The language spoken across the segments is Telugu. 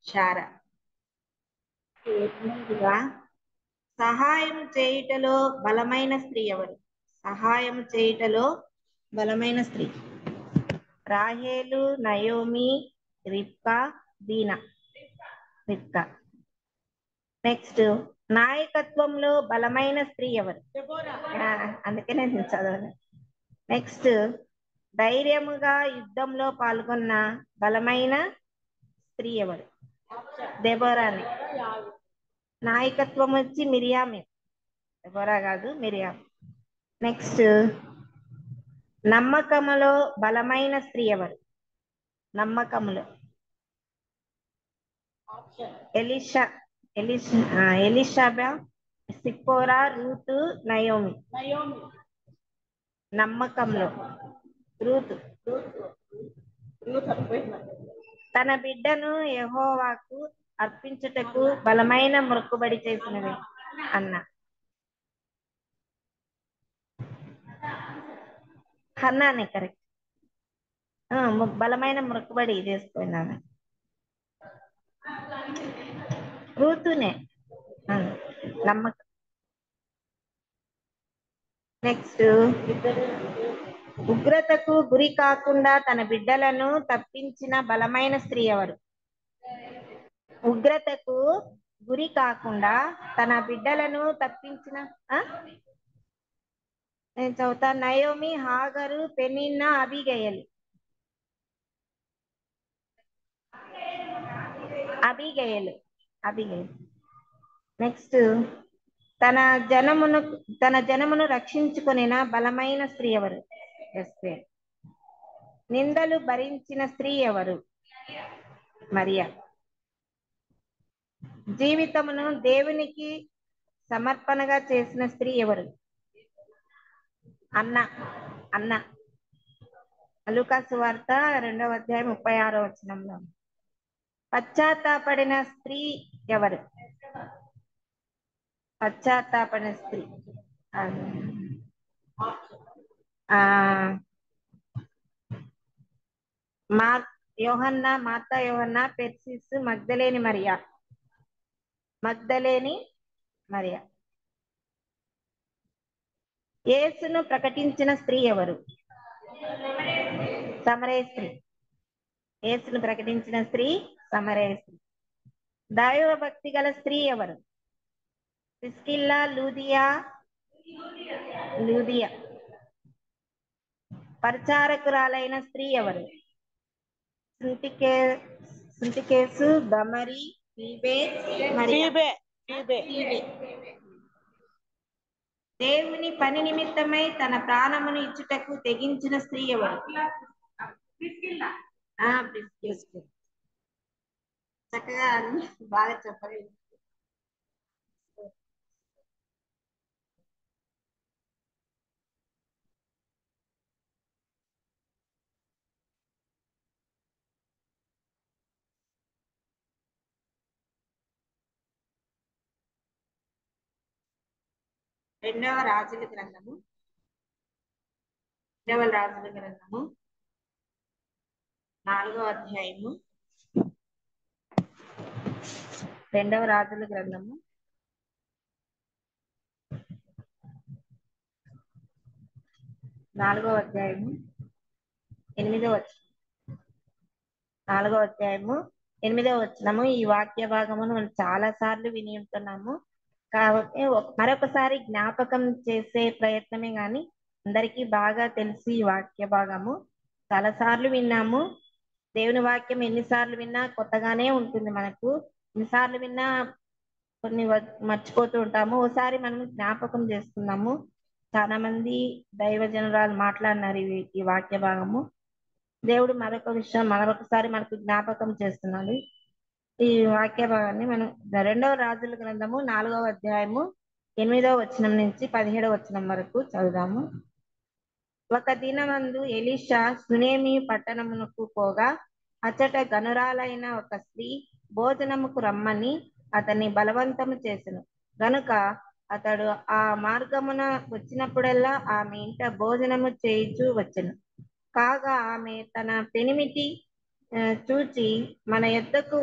శార సహాయం చేయుటలో బలమైన స్త్రీ ఎవరు? సహాయం చేయుటలో బలమైన స్త్రీ రాహేలు, నయోమి, రిబ్కా, దీనా. రిబ్కా. నెక్స్ట్, నాయకత్వంలో బలమైన స్త్రీ ఎవరు? అందుకే నేను చదవను. నెక్స్ట్, ధైర్యముగా యుద్ధంలో పాల్గొన్న బలమైన స్త్రీ ఎవరు? దెబోరాని. నాయకత్వం వచ్చి మిరియామే. దెబోరా కాదు, మిరియాం. నెక్స్ట్, నమ్మకములో బలమైన స్త్రీ ఎవరు? నమ్మకములో ఎలీషా, సిప్పోరా, రూతు, నయోమి. నమ్మకంలో రూతు. తన బిడ్డను యెహోవాకు అర్పించుటకు బలమైన మొక్కుబడి చేసినది అన్న. హన్నానే కరెక్ట్. బలమైన మొక్కుబడి చేసుకున్నాను. రూతునే నమ్మకం. నెక్స్ట్, ఉగ్రతకు గురి కాకుండా తన బిడ్డలను తప్పించిన బలమైన స్త్రీ ఎవరు? ఉగ్రతకు గురి కాకుండా తన బిడ్డలను తప్పించిన నేను చదువుతా. నయోమి, హాగరు, పెనిన్నా, అబీగయలు. నెక్స్ట్, తన జనమును రక్షించుకొనిన బలమైన స్త్రీ ఎవరు? ఎస్తేర్. నిందలు భరించిన స్త్రీ ఎవరు? మరియా. జీవితమును దేవునికి సమర్పణగా చేసిన స్త్రీ ఎవరు? అన్న. లూకా సువార్త 2వ అధ్యాయం 36వ వచనంలో. పశ్చాత్తాపడిన స్త్రీ ఎవరు? పశ్చాత్తాపడిన స్త్రీ మార్తా యోహన్నా, పెర్సిస్, మగ్దలేని మరియా. యేసును ప్రకటించిన స్త్రీ ఎవరు? సమరయ స్త్రీ. యేసును ప్రకటించిన స్త్రీ సమరయ స్త్రీ. దైవ భక్తి గల స్త్రీ ఎవరు? ప్రిస్కిల్లా, లూదియా. పరిచారకురాలైన స్త్రీ ఎవరు? సుంటికేసు, దమరి, ఫీబే. దేవుని పని నిమిత్తమై తన ప్రాణమును ఇచ్చుటకు తెగించిన స్త్రీ ఎవరు? చక్కగా బాగా చెప్పలేదు. రెండవ రాజుల గ్రంథము 4వ అధ్యాయము. రెండవ రాజుల గ్రంథము 4వ అధ్యాయము 8వ వచనం. 4వ అధ్యాయము 8వ వచనము. ఈ వాక్య భాగమును మనం చాలా సార్లు విని ఉంటున్నాము కాబట్టి మరొకసారి జ్ఞాపకం చేసే ప్రయత్నమే గాని అందరికీ బాగా తెలిసి ఈ వాక్య భాగము చాలా సార్లు విన్నాము. దేవుని వాక్యం ఎన్నిసార్లు విన్నా కొత్తగానే ఉంటుంది. మనకు ఎన్నిసార్లు విన్నా కొన్ని మర్చిపోతూ ఉంటాము. ఒకసారి మనం జ్ఞాపకం చేసుకున్నాము. చాలా మంది దైవజనురాలు మాట్లాడినారు ఈ వాక్య భాగము. దేవుడు మరొక విషయం మరొకసారి మనకు జ్ఞాపకం చేస్తున్నాడు. ఈ వాక్య భాగాన్ని మనం రెండవ రాజుల గ్రంథము 4వ అధ్యాయము 8వ వచనం నుంచి 17వ వచనం వరకు చదువుదాము. ఒక దినమందు ఎలీషా సునేమి పట్టణమునకు పోగా అచ్చట గనురాలైన ఒక స్త్రీ భోజనముకు రమ్మని అతన్ని బలవంతము చేసెను. గనుక అతడు ఆ మార్గమున వచ్చినప్పుడల్లా ఆమె ఇంట భోజనము చేయిచూ వచ్చెను. కాగా ఆమె తన పెనిమిటి చూచి మన యొద్దకు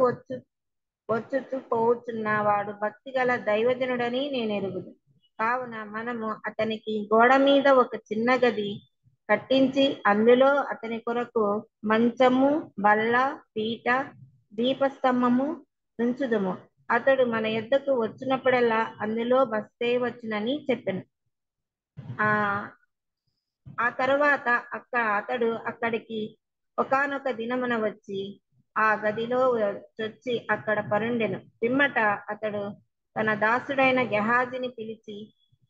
వచ్చుచు పోవుచున్న వాడు భక్తి గల దైవజనుడని నేను ఎరుగుదు. కావున మనము అతనికి గోడ మీద ఒక చిన్న గది కట్టించి అందులో అతని కొరకు మంచము, బల్ల, పీట, దీపస్తంభము ఉంచుదుము. అతడు మన యొద్దకు వచ్చినప్పుడల్లా అందులో బసచేయవచ్చునని చెప్పెను. ఆ ఆ తరువాత అతడు అక్కడికి ఒకానొక దినమున వచ్చి ఆ గదిలో చొచ్చి అక్కడ పరుండెను. పిమ్మట అతడు తన దాసుడైన గెహాజీని పిలిచి,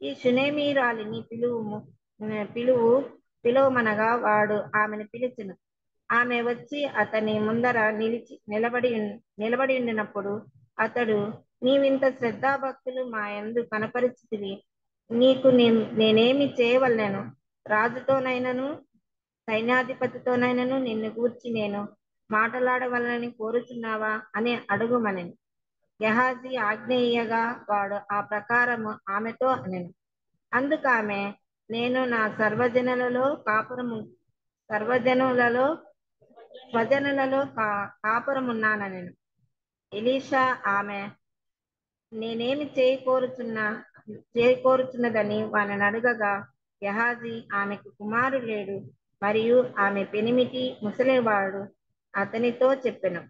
ఈ షునేమీరాలిని పిలువు పిలువమనగా వాడు ఆమెను పిలిచెను. ఆమె వచ్చి అతని ముందర నిలబడి ఉండినప్పుడు అతడు, నీవింత శ్రద్ధాభక్తులు మా యందు కనపరిచితివి, నీకు నేనేమి చేయవలెను? రాజుతోనైనను సైన్యాధిపతితోనైనను నిన్ను గూర్చి నేను మాట్లాడవలనని కోరుచున్నావా అని అడుగుమనెను. గెహాజీ ఆజ్ఞేయగా వాడు ఆ ప్రకారము ఆమెతో అనెను. అందుకామె, నేను నా స్వజనులలో కాపురమున్నానెను. ఎలీషా ఆమె, నేనేమి చేయకోరుచున్నదని వానిని అడగగా, గెహాజీ ఆమెకు కుమారుడు లేడు, మరియు ఆమె పెనిమిటి ముసలివాడు అతనితో చెప్పెను.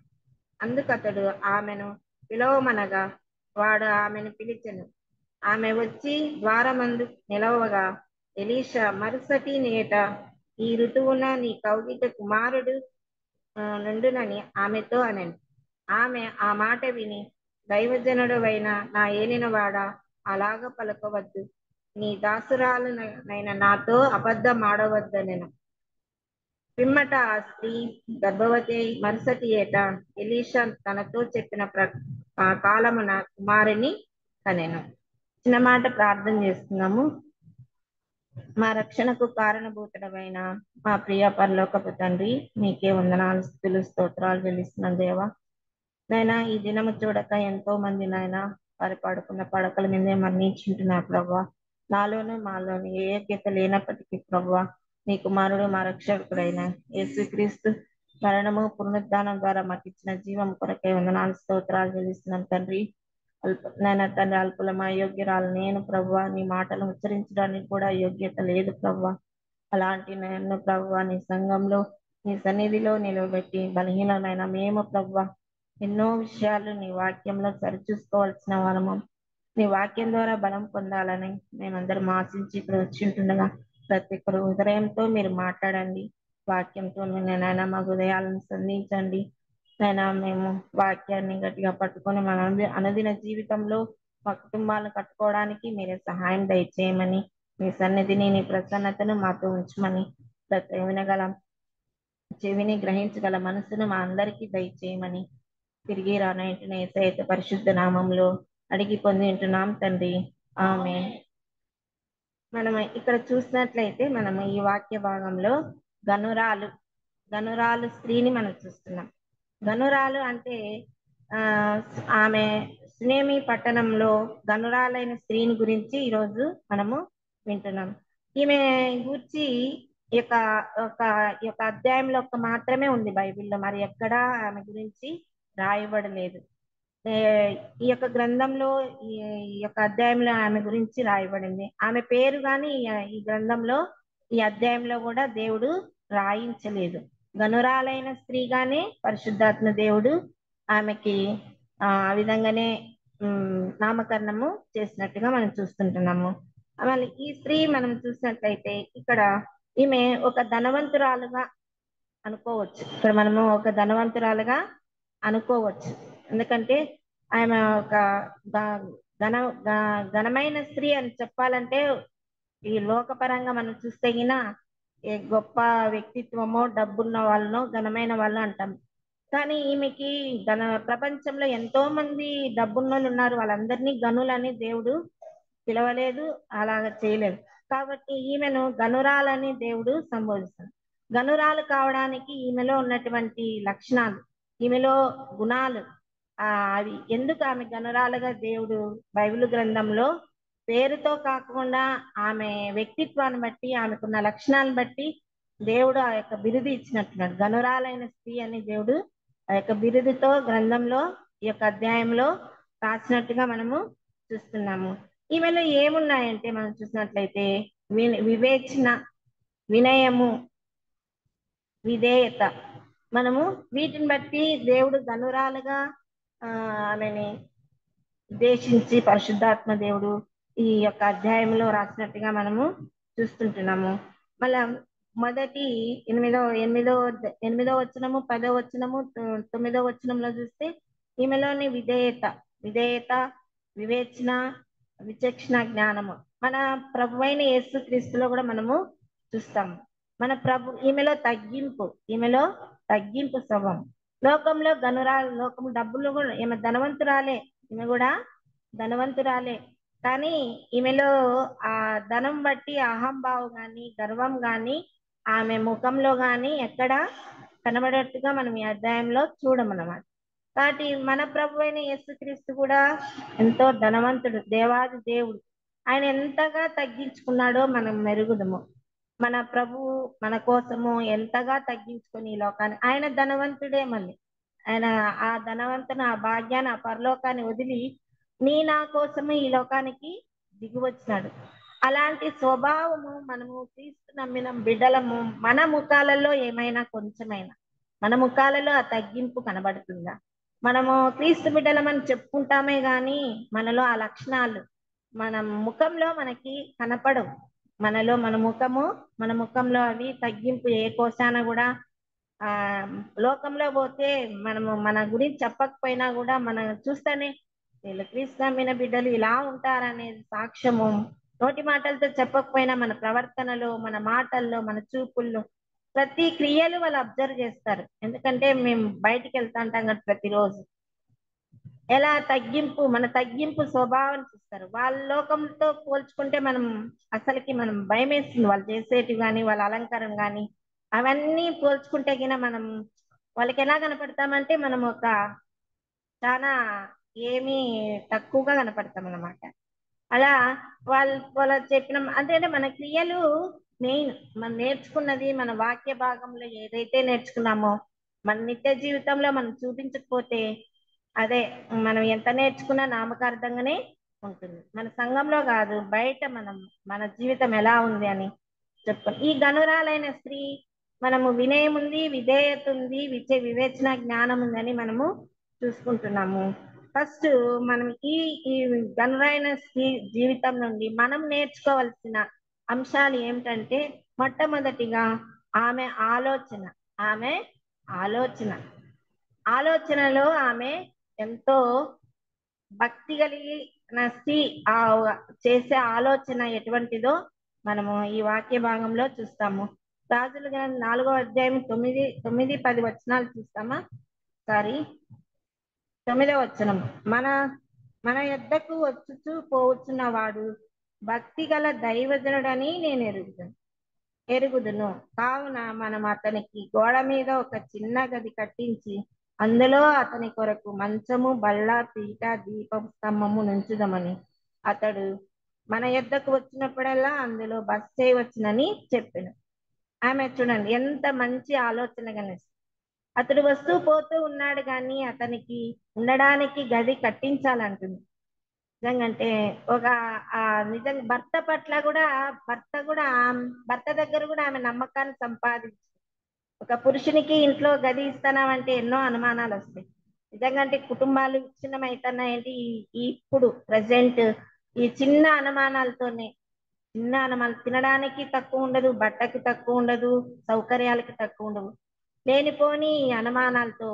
అందుకతడు ఆమెను పిలవమనగా వాడు ఆమెను పిలిచెను. ఆమె వచ్చి ద్వారమందు నిలవగా, ఎలీషా, మరుసటి ఏట ఈ ఋతువున నీ కౌగిట కుమారుడు నుండునని ఆమెతో అనెను. ఆమె ఆ మాట విని, దైవజనుడవైన నా ఏలినవాడా, అలాగ పలకవద్దు, నీ దాసురాలునైన నాతో అబద్ధమాడవద్దనెను. పిమ్మట ఆ స్త్రీ గర్భవతి అయి మరుసటి ఏట ఎలీషా తనతో చెప్పిన కాలమున కుమారుని కనెను. చిన్న మాట ప్రార్థన చేస్తున్నాము. మా రక్షణకు కారణభూతుడమైన మా ప్రియ పరలోకపు తండ్రి, మీకే వందనాలు, స్తుతులు, స్తోత్రాలు చెల్లిస్తున్నాను దేవా. నైనా ఈ దినము చూడక ఎంతో మంది నాయన వారి పడుకున్న పడకల మీదే మరణించుంటున్నారు ప్రభా. నాలోను మాలోను ఏ యోగ్యత లేనప్పటికీ ప్రభా, నీ కుమారుడు మా రక్షకుడైన యేసుక్రీస్తు మరణము పునరుద్ధానం ద్వారా మాకు ఇచ్చిన జీవం కొరకై వందనాలు, స్తోత్రాలు చెల్లిస్తున్నాను తండ్రి. నాయన తండ్రి, అల్పులమా యోగ్యరాలు నేను ప్రభువా, నీ మాటలు ఉచ్చరించడానికి కూడా యోగ్యత లేదు ప్రభువా. అలాంటి నేను ప్రభువా నీ సంఘంలో నీ సన్నిధిలో నిలవబెట్టి బలహీనమైన మేము ప్రభువా ఎన్నో విషయాలు నీ వాక్యంలో సరిచూసుకోవాల్సిన వారము. నీ వాక్యం ద్వారా బలం పొందాలని మేమందరం ఆశించి ఇక్కడ వచ్చి ఉంటుండగా ప్రతి ఒక్కరు హృదయంతో మీరు మాట్లాడండి. వాక్యంతో నాయన మా హృదయాలను సంధించండి. నైనా మేము వాక్యాన్ని గట్టిగా పట్టుకొని మన అనుదిన జీవితంలో మా కుటుంబాలను కట్టుకోవడానికి మీరే సహాయం దయచేయమని, మీ సన్నిధిని నీ ప్రసన్నతను మాతో ఉంచమని, ప్రతి వినగల చెవిని గ్రహించగల మనసును మా అందరికీ దయచేయమని తిరిగి రానైన యేసయ్య పరిశుద్ధ నామంలో అడిగి పొంది ఉంటున్నాం తండ్రి, ఆమేన్. మనం ఇక్కడ చూసినట్లయితే మనము ఈ వాక్య భాగంలో గనురాలు స్త్రీని మనం చూస్తున్నాం. గనురాలు అంటే ఆమె సునేమి పట్టణంలో గనురాలైన స్త్రీని గురించి ఈరోజు మనము వింటున్నాం. ఈమె గురించి ఈ యొక్క అధ్యాయంలో మాత్రమే ఉంది బైబిల్లో, మరి ఎక్కడా ఆమె గురించి రాయబడలేదు. ఈ యొక్క గ్రంథంలో ఈ యొక్క అధ్యాయంలో ఆమె గురించి రాయబడింది. ఆమె పేరు గాని ఈ గ్రంథంలో ఈ అధ్యాయంలో కూడా దేవుడు రాయించలేదు. గనురాలైన స్త్రీగానే పరిశుద్ధాత్మ దేవుడు ఆమెకి ఆ విధంగానే నామకరణము చేసినట్టుగా మనం చూస్తుంటున్నాము. మళ్ళీ ఈ స్త్రీ మనం చూసినట్లయితే ఇక్కడ ఈమె ఒక ధనవంతురాలుగా అనుకోవచ్చు. ఇక్కడ మనము ఒక ధనవంతురాలుగా అనుకోవచ్చు. ఎందుకంటే ఆమె ఒక ఘనమైన స్త్రీ అని చెప్పాలంటే ఈ లోకపరంగా మనం చూస్తే గొప్ప వ్యక్తిత్వమో డబ్బున్న వాళ్ళనో ఘనమైన వాళ్ళు అంటాం. కానీ ఈమెకి ప్రపంచంలో ఎంతో మంది డబ్బున్నోళ్ళు ఉన్నారు, వాళ్ళందరినీ గనులని దేవుడు పిలవలేదు, అలాగ చేయలేదు. కాబట్టి ఈమెను గనురాలని దేవుడు సంబోధిస్తాడు. గనురాలు కావడానికి ఈమెలో ఉన్నటువంటి లక్షణాలు, ఈమెలో గుణాలు అవి ఎందుకు ఆమె గనురాలుగా దేవుడు బైబిల్ గ్రంథంలో పేరుతో కాకుండా ఆమె వ్యక్తిత్వాన్ని బట్టి, ఆమెకున్న లక్షణాలను బట్టి దేవుడు ఆ యొక్క బిరుదు ఇచ్చినట్టున్నాడు. గనురాలైన స్త్రీ అని దేవుడు ఆ యొక్క బిరుదుతో గ్రంథంలో ఈ యొక్క అధ్యాయంలో రాసినట్టుగా మనము చూస్తున్నాము. ఈమెలో ఏమున్నాయంటే మనం చూసినట్లయితే వివేచన, వినయము, విధేయత. మనము వీటిని బట్టి దేవుడు ధనురాలుగా ఆమెని ఉద్దేశించి పరిశుద్ధాత్మ దేవుడు ఈ యొక్క అధ్యాయంలో రాసినట్టుగా మనము చూస్తుంటున్నాము. మళ్ళా మొదటి ఎనిమిదో వచనము, 10వ వచనము, 9వ వచనంలో చూస్తే ఈమెలోని విధేయత, వివేచన, విచక్షణ, జ్ఞానము మన ప్రభువైన యేసు క్రీస్తులో కూడా మనము చూస్తాము. మన ప్రభు ఈమెలో తగ్గింపు స్వభావం. లోకంలో లోకం డబ్బులు కూడా ఈమె ధనవంతురాలే, ఈమె కూడా ధనవంతురాలే. కానీ ఈమెలో ఆ ధనం బట్టి అహంభావం గాని, గర్వం గాని ఆమె ముఖంలో గాని ఎక్కడ కనబడేట్టుగా మనం ఈ అధ్యాయంలో చూడమన్నమాట. కాబట్టి మన ప్రభు అయిన యేసుక్రీస్తు కూడా ఎంతో ధనవంతుడు, దేవాది దేవుడు. ఆయన ఎంతగా తగ్గించుకున్నాడో మనం మెరుగుదము. మన ప్రభువు మన కోసము ఎంతగా తగ్గించుకొని ఈ లోకాన్ని, ఆయన ధనవంతుడే. మళ్ళీ ఆయన ఆ ధనవంతుని, ఆ భాగ్యాన్ని, ఆ పరలోకాన్ని వదిలి నా కోసము ఈ లోకానికి దిగి వచ్చినాడు. అలాంటి స్వభావము మనము క్రీస్తు నమ్మిన బిడ్డలము మన ముఖాలలో ఏమైనా కొంచెమైనా మన ముఖాలలో ఆ తగ్గింపు కనబడుతుందా? మనము క్రీస్తు బిడ్డలమని చెప్పుకుంటామే గాని మనలో ఆ లక్షణాలు మన ముఖంలో మనకి కనపడవు. మన ముఖంలో అవి తగ్గింపు ఏ కోశాన కూడా ఆ లోకంలో పోతే మనము మన గురించి చెప్పకపోయినా కూడా మనం చూస్తేనే వీళ్ళు క్రీస్తు నమ్మిన బిడ్డలు ఇలా ఉంటారనేది సాక్ష్యము నోటి మాటలతో చెప్పకపోయినా మన ప్రవర్తనలో, మన మాటల్లో, మన చూపుల్లో ప్రతి క్రియలు వాళ్ళు అబ్జర్వ్ చేస్తారు. ఎందుకంటే మేము బయటికి వెళ్తా ఉంటాం కదా ప్రతిరోజు. ఎలా మన తగ్గింపు స్వభావం చూస్తారు. వాళ్ళ లోకంతో పోల్చుకుంటే మనం భయం వేస్తుంది. వాళ్ళు చేసేటివి కానీ, వాళ్ళ అలంకారం కానీ అవన్నీ పోల్చుకుంటే గిన మనం వాళ్ళకి ఎలా కనపడతామంటే మనం చాలా ఏమీ తక్కువగా కనపడతాం అన్నమాట. అలా వాళ్ళు చెప్పిన అంటే మన క్రియలు మెయిన్. మనం నేర్చుకున్నది మన వాక్య భాగంలో ఏదైతే నేర్చుకున్నామో మన నిత్య జీవితంలో మనం చూపించకపోతే అదే మనం ఎంత నేర్చుకున్నా నామకార్థంగానే ఉంటుంది. మన సంఘంలో కాదు, బయట మన జీవితం ఎలా ఉంది అని చెప్పుకోండి. ఈ గనురాలైన స్త్రీ మనము వినయం ఉంది, విధేయత ఉంది, వివేచన, జ్ఞానం ఉందని మనము చూసుకుంటున్నాము. ఫస్ట్ మనం ఈ గనురాలైన స్త్రీ జీవితం నుండి మనం నేర్చుకోవాల్సిన అంశాలు ఏమిటంటే, మొట్టమొదటిగా ఆమె ఆలోచనలో ఆమె ఎంతో భక్తి కలిగిన స్త్రీ. చేసే ఆలోచన ఎటువంటిదో మనము ఈ వాక్య భాగంలో చూస్తాము. రాజుల గ్రంథం 4వ అధ్యాయం 9-10 వచనాలు చూస్తామా? 9వ వచనం. మన యొద్దకు వచ్చుచూ పోవచ్చున్న వాడు భక్తి గల దైవజనుడని నేను ఎరుగుదును. కావున మనం అతనికి గోడ మీద ఒక చిన్న గది కట్టించి అందులో అతని కొరకు మంచము, బల్ల, పీట, దీపం స్తంభము నుంచుదమని అతడు మన యొద్దకు వచ్చినప్పుడల్లా అందులో బస చేయవచ్చునని చెప్పాను. ఆమె చూడండి ఎంత మంచి ఆలోచన కనేసి. అతడు వస్తూ పోతూ ఉన్నాడు కానీ అతనికి ఉండడానికి గది కట్టించాలంటుంది. నిజంగంటే నిజంగా భర్త దగ్గర కూడా ఆమె నమ్మకాన్ని సంపాదించి, ఒక పురుషునికి ఇంట్లో గది ఇస్తానంటే ఎన్నో అనుమానాలు వస్తాయి. నిజంగా కుటుంబాలు విచ్ఛిన్నమవుతున్నాయంటే ఇప్పుడు ప్రజెంట్ ఈ చిన్న అనుమానాలు, తినడానికి తక్కువ ఉండదు, బట్టకి తక్కువ ఉండదు, సౌకర్యాలకి తక్కువ ఉండదు. లేనిపోని అనుమానాలతో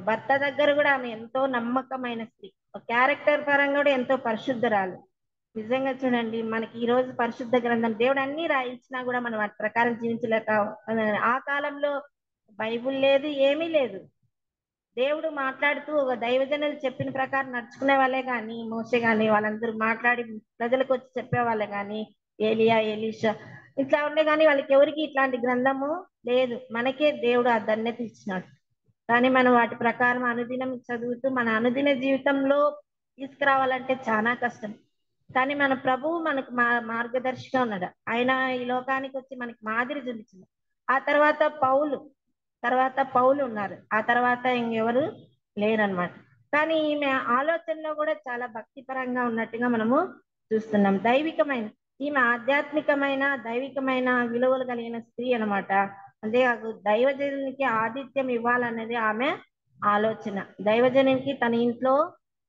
భర్త దగ్గర కూడా ఆమె ఎంతో నమ్మకమైన స్త్రీ, క్యారెక్టర్ పరంగా కూడా ఎంతో పరిశుద్ధరాలు. నిజంగా చూడండి, మనకి ఈ రోజు పరిశుద్ధ గ్రంథం దేవుడు అన్ని రాయించినా కూడా మనం వాటి ప్రకారం జీవించలేక, ఆ కాలంలో బైబుల్ లేదు, ఏమీ లేదు. దేవుడు మాట్లాడుతూ ఒక దైవజనులు చెప్పిన ప్రకారం నడుచుకునే వాళ్ళే కానీ, మోసే కానీ వాళ్ళందరూ మాట్లాడి ప్రజలకు వచ్చి చెప్పేవాళ్ళే కానీ, ఏలియా, ఎలీషా ఇట్లా ఉండే కానీ వాళ్ళకి ఎవరికి ఇట్లాంటి గ్రంథము లేదు. మనకే దేవుడు ఆ ధన్యత ఇచ్చినాడు. కానీ మనం వాటి ప్రకారం అనుదినం చదువుతూ మన అనుదిన జీవితంలో తీసుకురావాలంటే చాలా కష్టం. కానీ మన ప్రభువు మనకు మార్గదర్శిగా ఉన్నాడు. ఆయన ఈ లోకానికి వచ్చి మనకి మాదిరి చూపించింది. ఆ తర్వాత పౌలు ఉన్నారు. ఆ తర్వాత ఇంకెవరు లేరనమాట. కానీ ఈమె ఆలోచనలో కూడా చాలా భక్తిపరంగా ఉన్నట్టుగా మనము చూస్తున్నాం. దైవికమైన ఈమె ఆధ్యాత్మికమైన దైవికమైన విలువలు కలిగిన స్త్రీ అన్నమాట. అంతేకాదు దైవజనునికి ఆతిథ్యం ఇవ్వాలన్నది ఆమె ఆలోచన. దైవజనునికి తన ఇంట్లో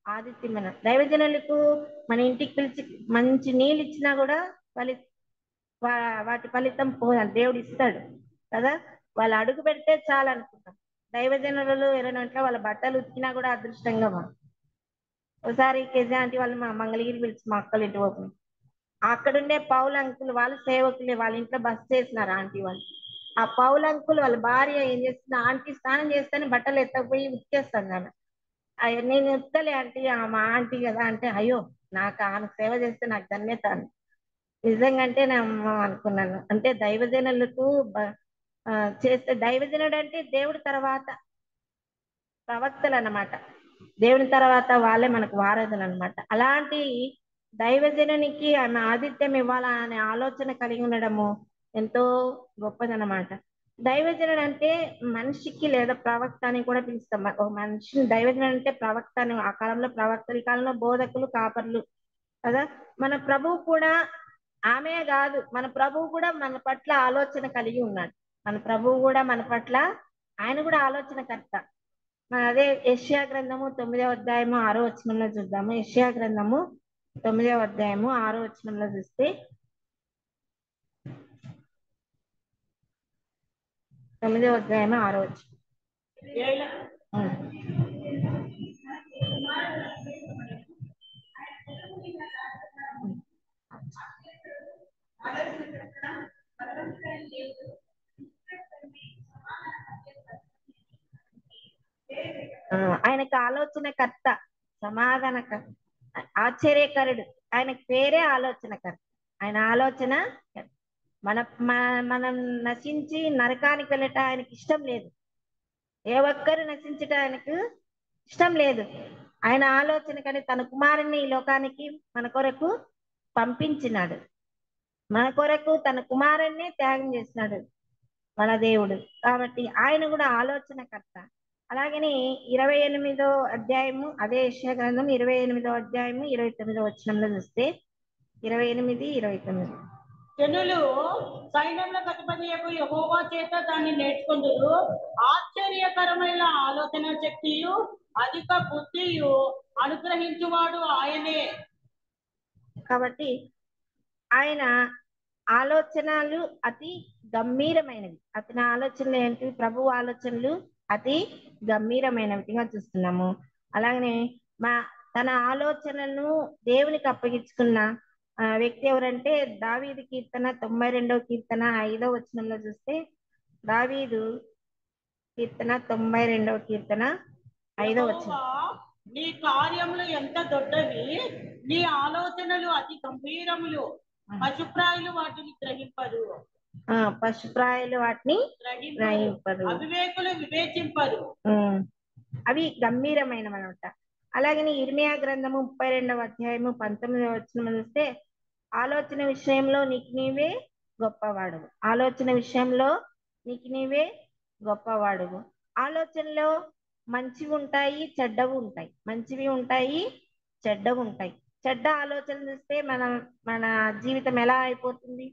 ఆతిథ్యమైన దైవజనులకు మన ఇంటికి పిలిచి మంచి నీళ్ళు ఇచ్చినా కూడా వాటి ఫలితం దేవుడు ఇస్తాడు కదా. వాళ్ళు అడుగు పెడితే చాలు అనుకుంటాం. దైవజనులు ఎవరైనా వాళ్ళ బట్టలు ఉతికినా కూడా అదృష్టంగా ఒకసారి కేజీ ఆంటీ వాళ్ళు మా మంగళగిరి పిలిచి మా అక్కలు ఇంటి పోతుంది. అక్కడుండే పౌల్ అంకుల్ వాళ్ళు సేవకులే, వాళ్ళ ఇంట్లో బస్ చేసినారు ఆంటీ వాళ్ళు. ఆ పౌల్ అంకుల్ వాళ్ళ భార్య ఏం చేస్తుంది, ఆంటీ స్నానం చేస్తేనే బట్టలు ఎత్తకపోయి ఉతికేస్తాను ఆమె. నేను ఉత్తలే ఆంటీ, మా ఆంటీ కదా అంటే, అయ్యో నాకు ఆమె సేవ చేస్తే నాకు ధన్యత నిజంగా అంటే నేను అనుకున్నాను. అంటే దైవజనులకు చేస్తే దైవజనుడు అంటే దేవుడి తర్వాత ప్రవక్తలు అన్నమాట. దేవుని తర్వాత వాళ్ళే మనకు వారధులు అనమాట. అలాంటి దైవజనునికి ఆమె ఆతిథ్యం ఇవ్వాలనే ఆలోచన కలిగి ఉండడము ఎంతో గొప్పదన్నమాట. దైవజనుడు అంటే మనిషికి లేదా ప్రవక్త అని కూడా పిలుస్తాం. ఒక మనిషిని దైవజనుడు అంటే ప్రవక్త అని, ఆ కాలంలో ప్రవక్తలు, ఈ కాలంలో బోధకులు, కాపర్లు కదా. మన ప్రభువు కూడా ఆమె కాదు, మన ప్రభువు కూడా మన పట్ల ఆలోచన కలిగి ఉన్నాడు. మన ప్రభువు కూడా మన పట్ల ఆయన కూడా ఆలోచనకర్త. అదే యెషయా గ్రంథము 9వ అధ్యాయము 6వ వచనంలో చూద్దాము. యెషయా గ్రంథము 9వ అధ్యాయము 6వ వచనంలో చూస్తే 9వ అధ్యాయము 6వ వచనం. ఆయనకు ఆలోచనకర్త, సమాధానకర్త, ఆశ్చర్యకరుడు. ఆయనకు పేరే ఆలోచనకర్త. ఆయన ఆలోచన మనం నశించి నరకానికి వెళ్ళట ఆయనకి ఇష్టం లేదు. ఏ ఒక్కరు నశించట ఆయనకు ఇష్టం లేదు. ఆయన ఆలోచన కానీ తన కుమారుని ఈ లోకానికి మన కొరకు పంపించినాడు. మన కొరకు తన కుమారుణ్ణి త్యాగం చేసినాడు మన దేవుడు. కాబట్టి ఆయన కూడా ఆలోచనకర్త. అలాగని 28వ అధ్యాయము, అదే యెషయా గ్రంథం 28వ అధ్యాయము 29వ వచనంలో చూస్తే 28, 29 జనులు సైన్యములకు అధిపతి యెహోవా చేత దాన్ని నేర్చుకుందురు. ఆశ్చర్యకరమైన ఆలోచన శక్తియు అధిక బుద్ధియు అనుగ్రహించువాడు ఆయనే. కాబట్టి ఆయన ఆలోచనలు అతి గంభీరమైనవి. అతని ఆలోచనలు ఏంటి? ప్రభు ఆలోచనలు అతి గంభీరమైనవిగా చూస్తున్నాము. అలాగనే తన ఆలోచనలను దేవునికి అప్పగించుకున్న వ్యక్తి ఎవరంటే దావీదు కీర్తన 92వ కీర్తన 5వ వచనంలో చూస్తే, దావీదు కీర్తన 92వ కీర్తన 5వ వచనం. నీ కార్యములు ఎంత దొడ్డవి, నీ ఆలోచనలు అతి గంభీరములు. పశుప్రాయులు వాటిని గ్రహింపరు. పశుప్రాయులు వాటిని గ్రహింపరు, అవివేకులు వివేచింపరు. అవి గంభీరమైనవన్నమాట. అలాగని ఇర్మియా గ్రంథము 32వ అధ్యాయము 19వ వచనం చూస్తే, ఆలోచన విషయంలో నీకు నీవే గొప్పవాడువు. ఆలోచన విషయంలో నీకు నీవే గొప్పవాడువు. ఆలోచనలో మంచివి ఉంటాయి, చెడ్డవి ఉంటాయి. మంచివి ఉంటాయి, చెడ్డవి ఉంటాయి. చెడ్డ ఆలోచన చూస్తే మన జీవితం ఎలా అయిపోతుంది?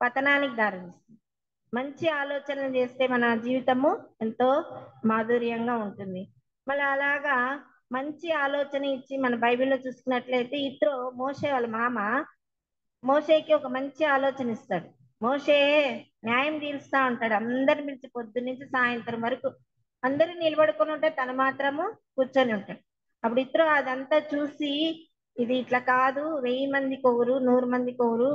పతనానికి దారితీస్తుంది. మంచి ఆలోచనలు చేస్తే మన జీవితము ఎంతో మాధుర్యంగా ఉంటుంది. మళ్ళీ అలాగా మంచి ఆలోచన ఇచ్చి మన బైబిల్లో చూసుకున్నట్లయితే, ఇత్రో మోషే వాళ్ళ మామ మోషేకి ఒక మంచి ఆలోచన ఇస్తాడు. మోషే న్యాయం తీరుస్తా ఉంటాడు. అందరిని పిలిచి పొద్దున్న నుంచి సాయంత్రం వరకు అందరూ నిలబడుకొని ఉంటే తను మాత్రము కూర్చొని ఉంటాడు. అప్పుడు ఇత్రో అదంతా చూసి, ఇది ఇట్లా కాదు, 1000 మందికి ఒకరు, 100 మందికి ఒకరు,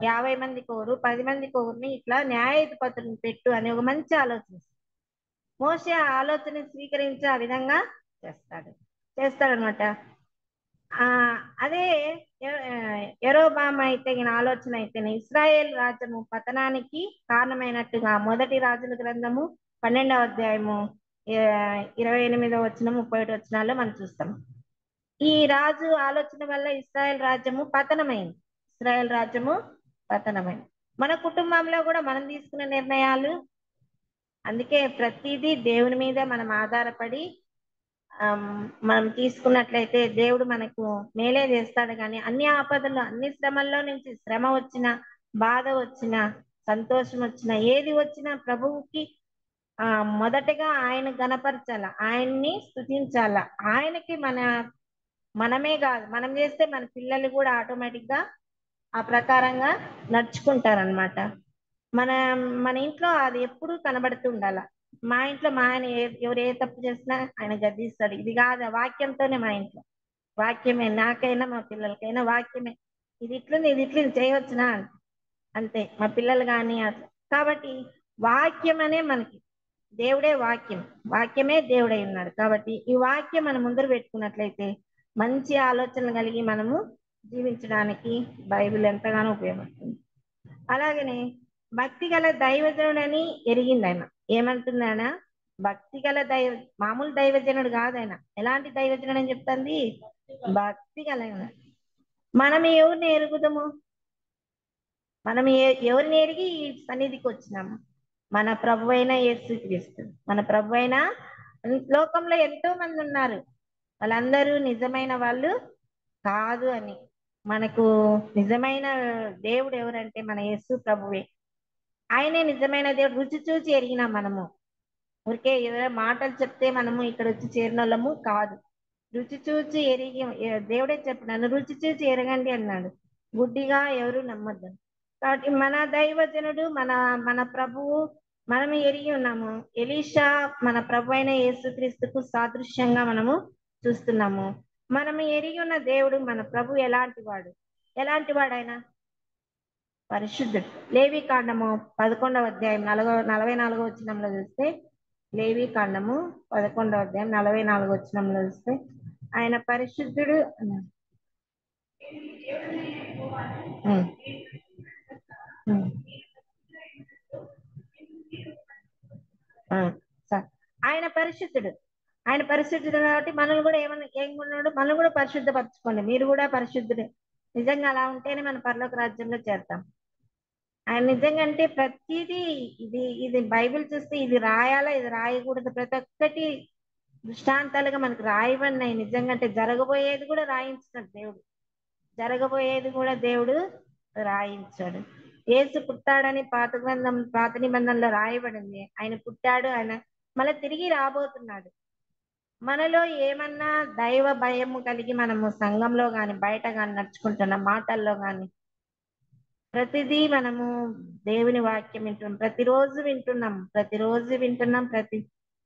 50 మందికి ఒకరు, 10 మందికి ఒకరిని ఇట్లా న్యాయాధిపతులను పెట్టు అని ఒక మంచి ఆలోచన. మోషే ఆ ఆలోచన స్వీకరించి ఆ విధంగా చేస్తాడనమాట. అదే యెరోబాము అయితే ఈయన ఆలోచన అయితేనే ఇశ్రాయేల్ రాజ్యము పతనానికి కారణమైనట్టుగా మొదటి రాజుల గ్రంథము 12వ అధ్యాయము 28వ వచనం 31 వచనాల్లో మనం చూస్తాం. ఈ రాజు ఆలోచన వల్ల ఇశ్రాయేల్ రాజ్యము పతనమైంది. ఇశ్రాయేల్ రాజ్యము పతనమైంది. మన కుటుంబంలో కూడా మనం తీసుకున్న నిర్ణయాలు, అందుకే ప్రతిదీ దేవుని మీద మనం ఆధారపడి మనం తీసుకున్నట్లయితే దేవుడు మనకు మేలే చేస్తాడు. కానీ అన్ని ఆపదలు, అన్ని శ్రమల్లో నుంచి శ్రమ వచ్చినా, బాధ వచ్చినా, సంతోషం వచ్చినా, ఏది వచ్చినా ప్రభువుకి మొదటగా ఆయన గణపరచాల, ఆయన్ని స్తుతించాల. ఆయనకి మనమే కాదు, మనం చేస్తే మన పిల్లలు కూడా ఆటోమేటిక్ గా ఆ ప్రకారంగా నడుచుకుంటారనమాట. మన మన ఇంట్లో అది ఎప్పుడూ కనబడుతూ ఉండాల. మా ఇంట్లో మా ఆయన ఎవరు ఏ తప్పు చేసినా ఆయన గద్దిస్తాడు. ఇది కాదు, వాక్యంతోనే మా ఇంట్లో వాక్యమే, నాకైనా మా పిల్లలకైనా వాక్యమే. ఇది ఇట్లుంది, ఇది ఇట్లుంది, చేయవచ్చునా అంతే, మా పిల్లలు కానీ అట్లా. కాబట్టి వాక్యం అనే మనకి దేవుడే వాక్యం, వాక్యమే దేవుడై ఉన్నాడు. కాబట్టి ఈ వాక్యం మనం ముందర పెట్టుకున్నట్లయితే మంచి ఆలోచనలు కలిగి మనము జీవించడానికి బైబిల్ ఎంతగానో ఉపయోగపడుతుంది. అలాగనే భక్తి గల దైవజనుడని ఎరిగింది ఆయన. ఏమంటున్నాడా? భక్తి గల మామూలు దైవజనుడు కాదు ఆయన. ఎలాంటి దైవజనుడు అని చెప్తుంది? భక్తి గల. మనం ఎవరిని ఎరుగుదము? మనం ఎవరిని ఎరిగి ఈ సన్నిధికి వచ్చినాము? మన ప్రభు అయిన యేసుక్రీస్తు. మన ప్రభు అయిన, లోకంలో ఎంతో మంది ఉన్నారు, వాళ్ళందరూ నిజమైన వాళ్ళు కాదు అని. మనకు నిజమైన దేవుడు ఎవరంటే మన యేసు ప్రభువే. ఆయనే నిజమైన దేవుడు. రుచి చూచి ఎరిగినాం మనము. ఊరికే ఎవరో మాటలు చెప్తే మనము ఇక్కడ వచ్చి చేరిన వాళ్ళము కాదు. రుచి చూచి ఎరిగి, దేవుడే చెప్పినాను రుచి చూచి ఎరగండి అన్నాడు. గుడ్డిగా ఎవరు నమ్మద్దు. కాబట్టి మన దైవజనుడు, మన మన ప్రభువు మనము ఎరిగి ఉన్నాము. ఎలీషా మన ప్రభు అయిన యేసుక్రీస్తుకు సాదృశ్యంగా మనము చూస్తున్నాము. మనము ఎరిగి ఉన్న దేవుడు, మన ప్రభు ఎలాంటి వాడు? ఎలాంటి వాడైనా పరిశుద్ధుడు. లేవి కాండము 11వ అధ్యాయం 44వ వచనంలో చూస్తే, లేవి కాండము 11వ అధ్యాయం 44వ వచనంలో చూస్తే ఆయన పరిశుద్ధుడు అన్నాడు. ఆయన పరిశుద్ధుడు. ఆయన పరిశుద్ధుడు కాబట్టి మనల్ని కూడా ఏమన్నాడు? మనల్ని కూడా పరిశుద్ధపరచుకోండి, మీరు కూడా పరిశుద్ధుడే. నిజంగా అలా ఉంటేనే మన పరలోక రాజ్యంలో చేరతాం. ఆయన నిజంగా అంటే ప్రతిదీ, ఇది బైబిల్ చూస్తే ఇది రాయాలా, ఇది రాయకూడదు, ప్రతి ఒక్కటి దృష్టాంతాలుగా మనకు రాయబడినాయి. నిజంగా అంటే జరగబోయేది కూడా రాయించాడు దేవుడు. జరగబోయేది కూడా దేవుడు రాయించాడు. యేసు పుట్టాడని పాత నిబంధనలో రాయబడింది. ఆయన పుట్టాడు, ఆయన మళ్ళీ తిరిగి రాబోతున్నాడు. మనలో ఏమన్నా దైవ భయము కలిగి మనము సంఘంలో గాని బయట గాని నడుచుకుంటున్నాం, మాటల్లో గాని ప్రతిదీ మనము దేవుని వాక్యం వింటున్నాం, ప్రతిరోజు వింటున్నాం.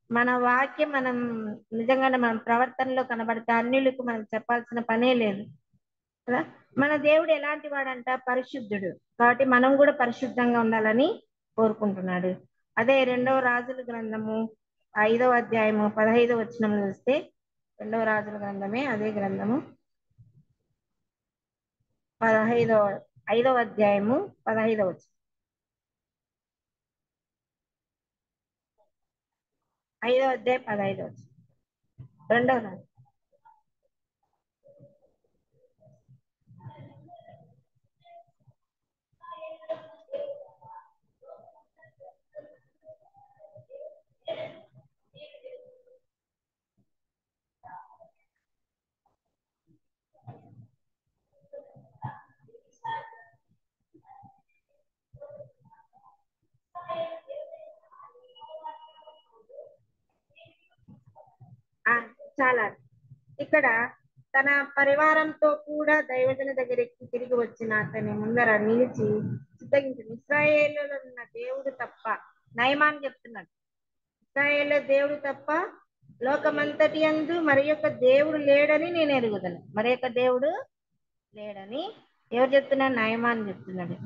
మన వాక్యం మనం నిజంగానే మన ప్రవర్తనలో కనబడితే అన్యులకు మనం చెప్పాల్సిన పనే లేదు కదా. మన దేవుడు ఎలాంటి వాడంట? పరిశుద్ధుడు. కాబట్టి మనం కూడా పరిశుద్ధంగా ఉండాలని కోరుకుంటున్నాడు. అదే 2వ రాజుల గ్రంథము 5వ అధ్యాయము 15వ వచనంలో చూస్తే, 2వ రాజుల గ్రంథమే అదే గ్రంథము 5వ అధ్యాయము 15వ వచనం. 5వ అధ్యాయం 15వ వచనం. 2వ రాజు. చాలా ఇక్కడ తన పరివారంతో కూడా దైవజన దగ్గరికి తిరిగి వచ్చిన అతని ముందర నిలిచి చిత్తగించింది. ఇశ్రాయేలులో ఉన్న దేవుడు తప్ప, నయమాన్ చెప్తున్నాడు, ఇశ్రాయేలు దేవుడు తప్ప లోకమంతటి యందు మరి యొక్క దేవుడు లేడని నేను ఎరుగుదను. మరి యొక్క దేవుడు లేడని ఎవరు చెప్తున్నాడు? నయమాన్ చెప్తున్నాడు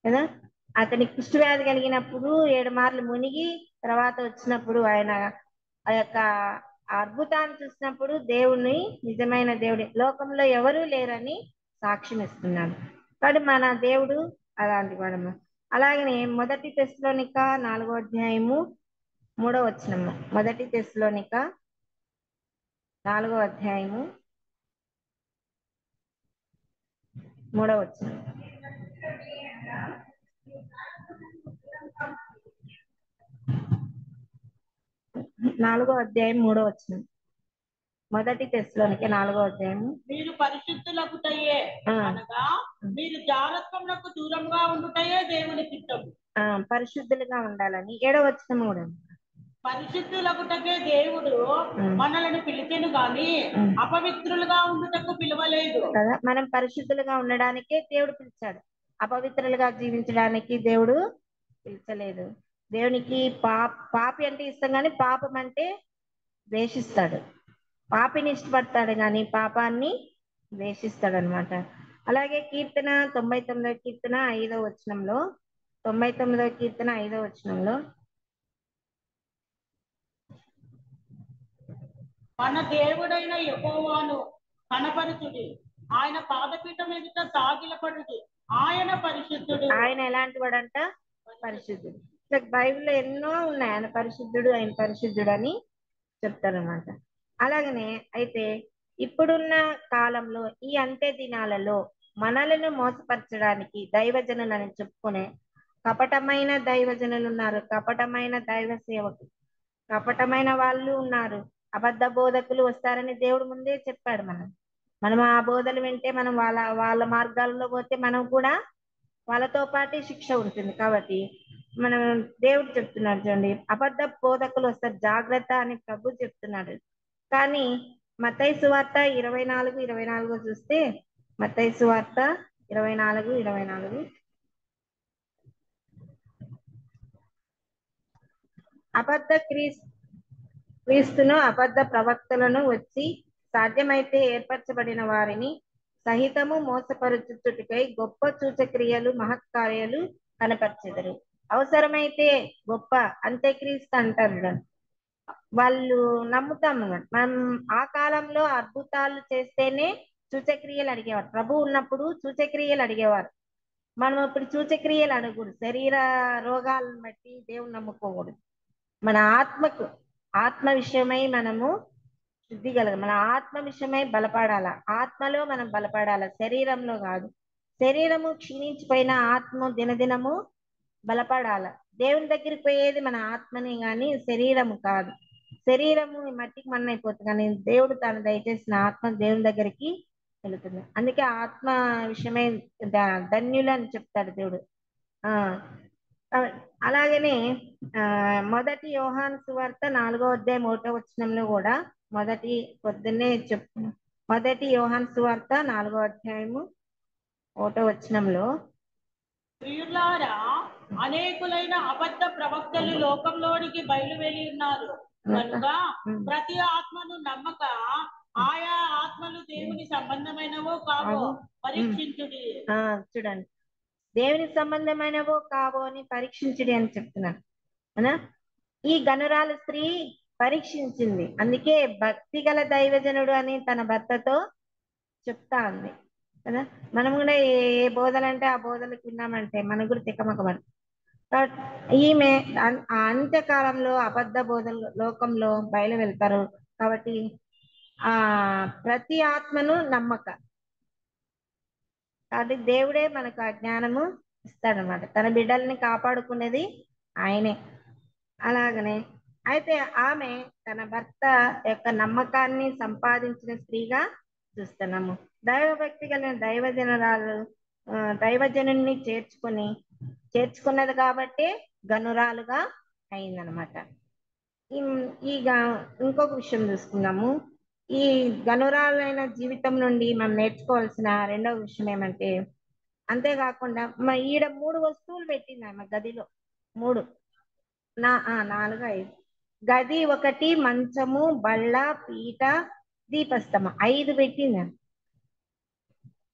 కదా. అతనికి కుష్ఠవ్యాధి కలిగినప్పుడు 7 మార్లు మునిగి తర్వాత వచ్చినప్పుడు ఆయన ఆ యొక్క అద్భుతాన్ని చూసినప్పుడు దేవుని, నిజమైన దేవుడి, లోకంలో ఎవరూ లేరని సాక్ష్యం ఇస్తున్నాడు. కాబట్టి మన దేవుడు అలాంటి వాడము. అలాగనే 1 తెస్సలోనిక 4వ అధ్యాయము 3వ వచనము. 1 తెస్సలోనిక 4వ అధ్యాయము 3వ వచనం. 4వ అధ్యాయం 3వ వచనం. మొదటి తెస్సలోనికే 4వ అధ్యాయము. మీరు పరిశుద్ధులగుటయే అనగా మీరు జారత్వములకు దూరంగా ఉండుటయే దేవుని చిత్తము. పరిశుద్ధులుగా ఉండాలని 7వ వచనం కూడా. పరిశుద్ధులగుటకే దేవుడు మనల్ని పిలిచెను గాని అపవిత్రులుగా ఉండుటకు పిలవలేదు కదా. మనం పరిశుద్ధులుగా ఉండడానికే దేవుడు పిలిచాడు, అపవిత్రులుగా జీవించడానికి దేవుడు పిలిచలేదు. దేవునికి పాపి అంటే ఇష్టం కానీ పాపం అంటే ద్వేషిస్తాడు. పాపిని ఇష్టపడతాడు కానీ పాపాన్ని ద్వేషిస్తాడు అనమాట. అలాగే కీర్తన 99వ కీర్తన 5వ వచనంలో 99వ కీర్తన 5వ వచనంలో మన దేవుడైన యెహోవాను కనపరచుడి, ఆయన పాదపీఠం ఎదుట సాగిలపడుడి, ఆయన పరిశుద్ధుడు. ఆయన ఎలాంటి వాడంట? పరిశుద్ధుడు. బైబిల్లో ఎన్నో ఉన్నాయి ఆయన పరిశుద్ధుడు, ఆయన పరిశుద్ధుడు అని చెప్తారనమాట. అలాగనే అయితే ఇప్పుడున్న కాలంలో ఈ అంత్య దినాలలో మనలను మోసపరచడానికి దైవజనులని చెప్పుకునే కపటమైన దైవజనులు ఉన్నారు, కపటమైన దైవ సేవకులు, కపటమైన వాళ్ళు ఉన్నారు, అబద్ధ బోధకులు వస్తారని దేవుడు ముందే చెప్పాడు. మనం ఆ బోధలు వింటే మనం వాళ్ళ మార్గాల్లో పోతే మనం కూడా వాళ్ళతో పాటు శిక్ష ఉంటుంది. కాబట్టి మనం దేవుడు చెప్తున్నాడు చూడండి, అబద్ధ బోధకులు వస్తారు జాగ్రత్త అని ప్రభు చెప్తున్నాడు. కానీ మత్తయి సువార్త 24:24 చూస్తే మత్తయి సువార్త 24:24 అబద్ధ క్రీస్తును అబద్ధ ప్రవక్తలను వచ్చి సాధ్యమైతే ఏర్పరచబడిన వారిని సహితము మోసపరుచుటకై గొప్ప సూచక్రియలు మహత్కార్యాలు కనపరిచెదరు. అవసరమైతే గొప్ప అంత్యక్రీస్తు అంటారు, వాళ్ళు నమ్ముతాం. మనం ఆ కాలంలో అద్భుతాలు చేస్తేనే సూచక్రియలు అడిగేవారు. ప్రభు ఉన్నప్పుడు సూచక్రియలు అడిగేవారు. మనం ఇప్పుడు సూచక్రియలు అడగకూడదు. శరీర రోగాలను బట్టి దేవుని నమ్ముకోకూడదు. మన ఆత్మ విషయమై మనము శుద్ధి మన ఆత్మ విషయమై బలపడాల. ఆత్మలో మనం బలపడాల, శరీరంలో కాదు. శరీరము క్షీణించిపోయిన ఆత్మ దినదినము బలపడాల. దేవుని దగ్గరికి పోయేది మన ఆత్మని కానీ శరీరము కాదు. శరీరము మట్టికి మన్నైపోతుంది కానీ దేవుడు తాను దయచేసిన ఆత్మ దేవుని దగ్గరికి వెళుతుంది. అందుకే ఆత్మ విషయమై ధన్యులు అని చెప్తాడు దేవుడు. అలాగనే మొదటి యోహాను సువార్త 4వ అధ్యాయం 1వ వచనంలో కూడా మొదటి యోహాను సువార్త 4వ అధ్యాయము 1వ వచనంలో ప్రియులారా, అనేకులైన అబద్ధ ప్రవక్తలు లోకంలోనికి బయలువెళ్ళి ఉన్నారు కనుక ప్రతి ఆత్మను నమ్మక ఆయా ఆత్మలు దేవుని సంబంధమైనవో కావో పరీక్షించుడి. చూడండి, దేవుని సంబంధమైనవో కావో అని పరీక్షించుడి అని చెప్తున్నాను. ఈ గనురాలు స్త్రీ పరీక్షించింది. అందుకే భక్తి గల దైవజనుడు అని తన భర్తతో చెప్తా ఉంది కదా. మనం కూడా ఏ బోధలు అంటే ఆ బోధలకు విన్నామంటే మనకు కూడా తిక్కమకబడి. ఈమె అంత్యకాలంలో అబద్ధ బోధలు లోకంలో బయలు వెళ్తారు కాబట్టి ప్రతి ఆత్మను నమ్మక. కాబట్టి దేవుడే మనకు ఆ జ్ఞానము ఇస్తాడనమాట. తన బిడ్డల్ని కాపాడుకునేది ఆయనే. అలాగనే అయితే ఆమె తన భర్త యొక్క నమ్మకాన్ని సంపాదించిన స్త్రీగా చూస్తున్నాము. దైవభక్తి కలిగిన దైవజనుని చేర్చుకున్నది కాబట్టి గనురాలుగా అయిందనమాట. ఇక ఇంకొక విషయం చూసుకున్నాము. ఈ గనురాలైన జీవితం నుండి మనం నేర్చుకోవాల్సిన రెండవ విషయం ఏమంటే, అంతేకాకుండా ఈడ 3 వస్తువులు పెట్టింది ఆమె గదిలో. 3 4 5 గది 1, మంచము, బల్ల, పీట, దీపస్తంభం 5 పెట్టింది.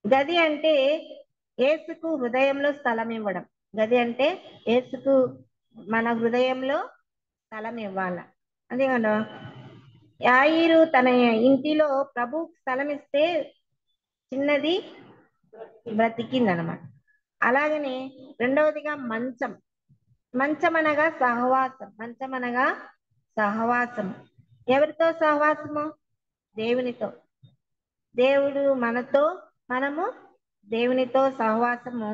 గది అంటే యేసుకు హృదయంలో స్థలం ఇవ్వడం. గది అంటే యేసుకు మన హృదయంలో స్థలం ఇవ్వాల. అంతేకాదు యాయిరు తన ఇంటిలో ప్రభు స్థలం ఇస్తే చిన్నది బ్రతికిందనమాట. అలాగనే రెండవదిగా మంచం అనగా సహవాసం. ఎవరితో సహవాసము? దేవునితో. దేవుడు మనతో, మనము దేవునితో సహవాసము.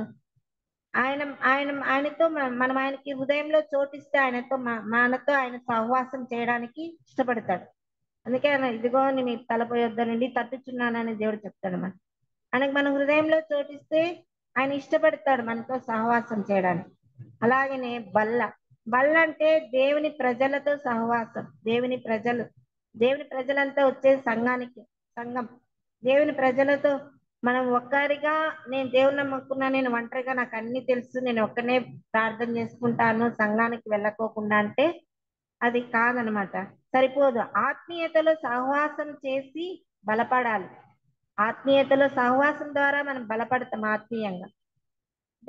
ఆయనతో మనం ఆయనకి హృదయంలో చోటిస్తే మనతో ఆయన సహవాసం చేయడానికి ఇష్టపడతాడు. అందుకే ఆయన ఇదిగో నీ మీ తలపై యొద్ద నుండి తట్టుచున్నానని దేవుడు చెప్తాడు మన ఆయనకు మన హృదయంలో చోటిస్తే ఆయన ఇష్టపడతాడు మనతో సహవాసం చేయడానికి. అలాగనే బల్ల, బల్ల అంటే దేవుని ప్రజలతో సహవాసం. దేవుని ప్రజలంతా వచ్చే సంఘానికి, సంఘం దేవుని ప్రజలతో మనం ఒక్కరిగా, నేను దేవుని నమ్ముకున్నా, నేను ఒంటరిగా నాకు అన్ని తెలుసు, నేను ఒక్కనే ప్రార్థన చేసుకుంటాను సంఘానికి వెళ్ళకోకుండా అంటే అది కాదనమాట. సరిపోదు. ఆత్మీయతలో సహవాసం చేసి బలపడాలి. ఆత్మీయతలో సహవాసం ద్వారా మనం బలపడతాం ఆత్మీయంగా.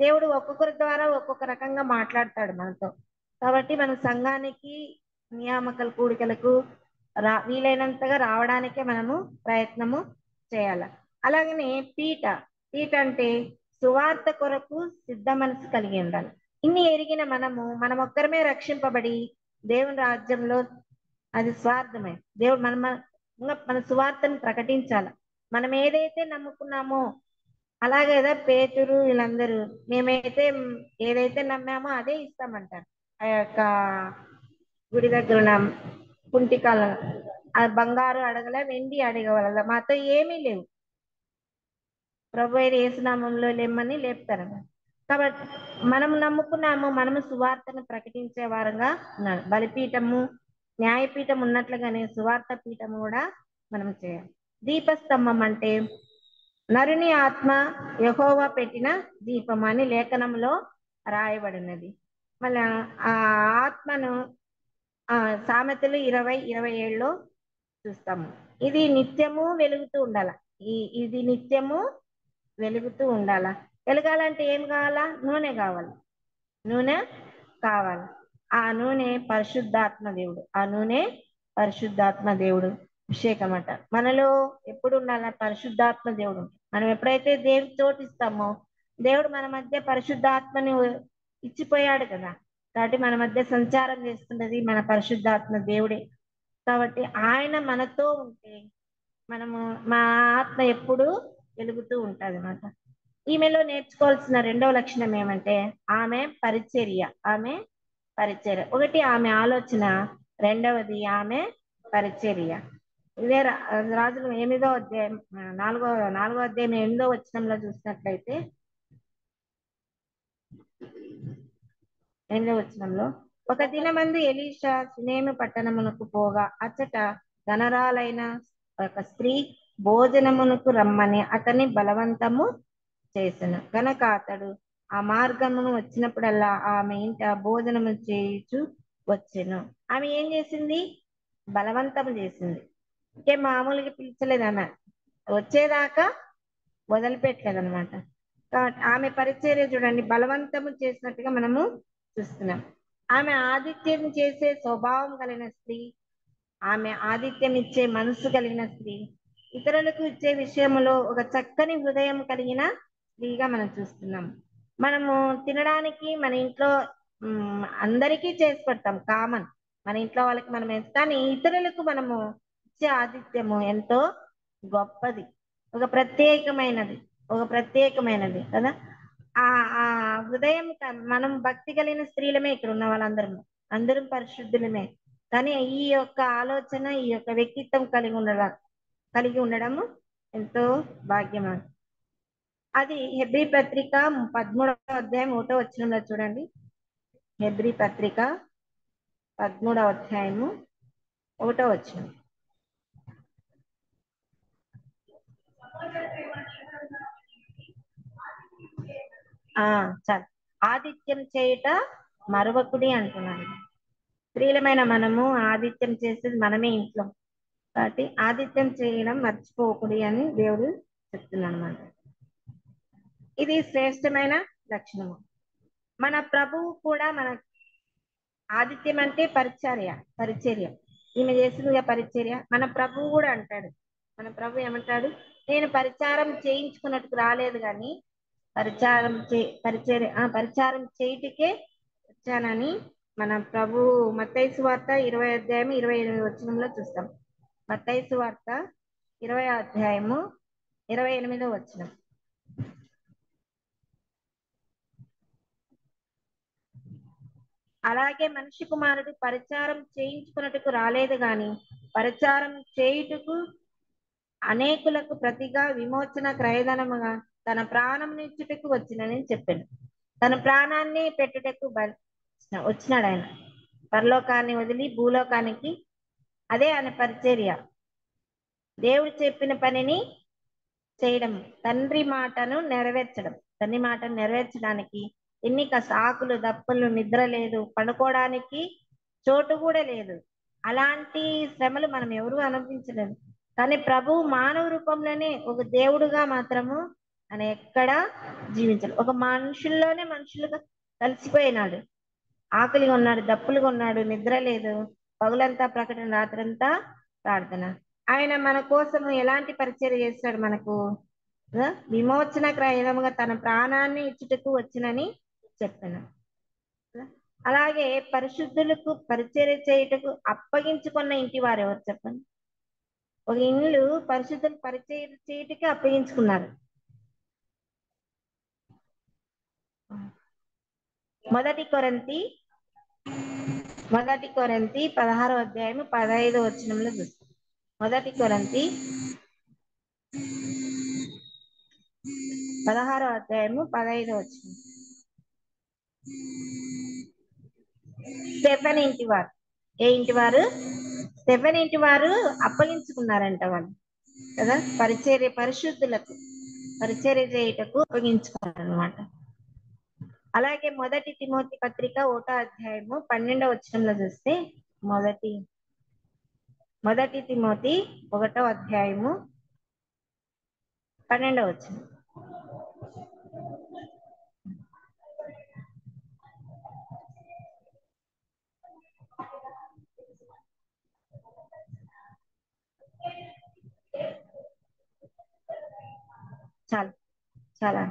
దేవుడు ఒక్కొక్కరి ద్వారా ఒక్కొక్క రకంగా మాట్లాడతాడు మనతో. కాబట్టి మనం సంఘానికి నియామకాల కూడికలకు వీలైనంతగా రావడానికే మనము ప్రయత్నము చేయాలి. అలాగనే పీట, పీట అంటే సువార్త కొరకు సిద్ధ మనసు కలిగి ఉండాలి. ఇన్ని ఎరిగిన మనం ఒక్కరమే రక్షింపబడి దేవుని రాజ్యంలో అది స్వార్థమే. దేవుడు మన సువార్తను ప్రకటించాలి. మనం ఏదైతే నమ్ముకున్నామో, అలాగే కదా పేతురు వీళ్ళందరూ మేమైతే ఏదైతే నమ్మామో అదే ఇస్తామంటారు. ఆ యొక్క గుడి దగ్గర ఉన్న కుంటికాల ఆ బంగారు అడగల, వెండి అడగవల, మాతో ఏమీ లేవు, ప్రభు అయిన యేసునామంలో లేమ్మని లేపుతారు. కాబట్టి మనం నమ్ముకున్నాము, మనము సువార్తను ప్రకటించే వారంగా ఉన్నాడు. బలిపీఠము, న్యాయపీఠం ఉన్నట్లుగానే సువార్త పీఠము కూడా మనం చేయాలి. దీపస్తంభం అంటే నరుని ఆత్మ యెహోవా పెట్టిన దీపం అని లేఖనంలో రాయబడినది. మళ్ళా ఆ ఆత్మను సామెతలు 20:27లో చూస్తాము. ఇది నిత్యము వెలుగుతూ ఉండాల. ఇది నిత్యము వెలుగుతూ ఉండాల. వెలగాలంటే ఏం కావాలా? నూనె కావాలి. నూనె కావాలి. ఆ నూనె పరిశుద్ధాత్మ దేవుడు. ఆ నూనె పరిశుద్ధాత్మ దేవుడు అభిషేకం అంట. మనలో ఎప్పుడు ఉండాల? పరిశుద్ధాత్మ దేవుడు. మనం ఎప్పుడైతే దేవుడికి చోటిస్తామో, దేవుడు మన మధ్య పరిశుద్ధాత్మని ఇచ్చిపోయాడు కదా. కాబట్టి మన మధ్య సంచారం చేస్తున్నది మన పరిశుద్ధాత్మ దేవుడే. కాబట్టి ఆయన మనతో ఉంటే మన ఆత్మ ఎప్పుడు వెలుగుతూ ఉంటది అన్నమాట. ఈమెలో నేర్చుకోవాల్సిన రెండవ లక్షణం ఏమంటే ఆమె పరిచర్య. ఒకటి ఆమె ఆలోచన, రెండవది ఆమె పరిచర్య. ఇదే రాజులు 8వ అధ్యాయం 8వ వచనంలో చూసినట్లయితే, 8వ వచనంలో, ఒక దినమందు ఎలీషా సునేము పట్టణమునకు పోగా అచ్చట ధనరాలైన ఒక స్త్రీ భోజనమునకు రమ్మని అతన్ని బలవంతము చేసెను. కనుక అతడు ఆ మార్గమును వచ్చినప్పుడల్లా ఆమె ఇంట భోజనము చేయుచు వచ్చెను. ఆమె ఏం చేసింది? బలవంతం చేసింది. ఇంకే మామూలుగా పిలిచలేదు ఆమె, వచ్చేదాకా వదిలిపెట్టలేదన్నమాట. కాబట్టి ఆమె పరిచర్య చూడండి, బలవంతము చేసినట్టుగా మనము చూస్తున్నాం. ఆమె ఆతిథ్యం చేసే స్వభావం కలిగిన స్త్రీ, ఆమె ఆతిథ్యం ఇచ్చే మనసు కలిగిన స్త్రీ, ఇతరులకు ఇచ్చే విషయంలో ఒక చక్కని హృదయం కలిగిన స్త్రీగా మనం చూస్తున్నాం. మనము తినడానికి మన ఇంట్లో అందరికీ చేసి పెడతాం, కామన్. మన ఇంట్లో వాళ్ళకి మనం కానీ ఇతరులకు మనము ఇచ్చే ఆతిథ్యము ఎంతో గొప్పది, ఒక ప్రత్యేకమైనది కదా. ఆ ఆ హృదయం మనం భక్తి కలిగిన స్త్రీలమే ఇక్కడ ఉన్న వాళ్ళందరము, అందరం పరిశుద్ధులమే. కానీ ఈ యొక్క ఆలోచన, ఈ యొక్క వ్యక్తిత్వం కలిగి ఉండడము ఎంతో భాగ్యం. అది హెబ్రీ పత్రిక 13వ అధ్యాయం 1వ వచనంలో చూడండి. హెబ్రీ పత్రిక 13వ అధ్యాయము 1వ వచనం. చాలు. ఆదిత్యం చేయుట మరొకటి అంటున్నాను. స్త్రీలమైన మనము ఆదిత్యం చేసేది మనమే ఇంట్లో, కాబట్టి ఆదిత్యం చేయడం మర్చిపోకూడదు అని దేవుడు చెప్తున్నాడు అన్నమాట. ఇది శ్రేష్టమైన లక్షణము. మన ప్రభువు కూడా మన ఆదిత్యం అంటే పరిచర్య. ఈమె చేసిన పరిచర్య. మన ప్రభువు కూడా అంటాడు, మన ప్రభు ఏమంటాడు? నేను పరిచారం చేయించుకున్నట్టు రాలేదు కానీ పరిచారం చేయుటకే వచ్చానని మన ప్రభు మత్తయి సువార్త 20వ అధ్యాయం 28వ వచనంలో చూస్తాం. మత్తయి సువార్త 20వ అధ్యాయము 28వ వచనం. అలాగే మనిషి కుమారుడు పరిచారం చేయించుకున్నట్టుకు రాలేదు గాని పరిచారం చేయుటకు అనేకులకు ప్రతిగా విమోచన క్రయధనముగా తన ప్రాణమునిచ్చుటకు వచ్చినని చెప్పాడు. తన ప్రాణాన్ని పెట్టుటకు వచ్చినాడు ఆయన. పరలోకాన్ని వదిలి భూలోకానికి, అదే ఆయన పరిచర్య. దేవుడు చెప్పిన పనిని చేయడం, తండ్రి మాటను నెరవేర్చడం. తండ్రి మాటను నెరవేర్చడానికి ఎన్ని ఆకులు దప్పులు, నిద్ర లేదు, పడుకోవడానికి చోటు కూడా లేదు. అలాంటి శ్రమలు మనం ఎవరు అనుభవించలేదు. కానీ ప్రభు మానవ రూపంలోనే ఒక దేవుడుగా మాత్రము ఆయన ఎక్కడ జీవించాలి. ఒక మనుషుల్లోనే మనుషులుగా కలిసిపోయినాడు. ఆకలిగా ఉన్నాడు, దప్పులుగా ఉన్నాడు, నిద్ర లేదు, పగులంతా ప్రకటన, రాత్రంతా ప్రార్థన. ఆయన మన కోసం ఎలాంటి పరిచయం చేస్తాడు? మనకు విమోచన క్రయముగా తన ప్రాణాన్ని ఇచ్చుటకు వచ్చినని చెప్పాను. అలాగే పరిశుద్ధులకు పరిచర్య చేయుటకు అప్పగించుకున్న ఇంటి వారు ఎవరు చెప్పండి? ఒక ఇల్లు పరిశుద్ధులు పరిచర్య చేయుటకి అప్పగించుకున్నారు. మొదటి కొరింథీ 16వ అధ్యాయము 15వ వచనంలో చూస్తాం. మొదటి కొరింథీ 16వ అధ్యాయము 15వ వచనం. స్టెఫెన్ ఇంటి వారు, ఏ ఇంటి వారు? స్టెఫెన్ ఇంటి వారు అప్పగించుకున్నారంట వాళ్ళు కదా, పరిశుద్ధులకు పరిచర్య చేయుటకు అప్పగించుకున్నారు అనమాట. అలాగే మొదటి తిమోతి పత్రిక 1వ అధ్యాయము 12వ వచనంలో చూస్తే, మొదటి తిమోతి 1వ అధ్యాయము 12వ వచనం. చాలా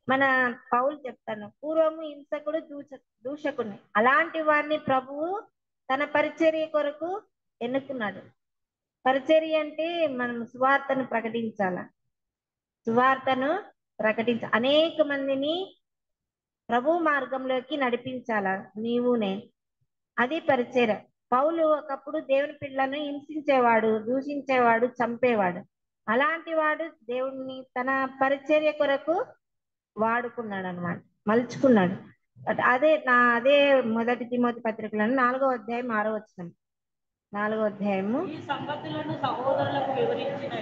మన పౌలు చెప్తాను, పూర్వము హింసకుడు దూషకుని అలాంటి వారిని ప్రభువు తన పరిచర్య కొరకు ఎన్నుకున్నాడు. పరిచర్య అంటే మనం సువార్తను అనేక మందిని ప్రభు మార్గంలోకి నడిపించాలా నీవునే. అది పరిచర్య. పౌలు ఒకప్పుడు దేవుని పిల్లలను హింసించేవాడు, దూషించేవాడు, చంపేవాడు. అలాంటి వాడు దేవుణ్ణి తన పరిచర్య కొరకు వాడుకున్నాడు అనమాట, మలుచుకున్నాడు. అదే మొదటి తిమోతి పత్రికలను 4వ అధ్యాయం 6వ వచనం. 4వ అధ్యాయము ఈ సంగతులను సహోదరులకు వివరించిన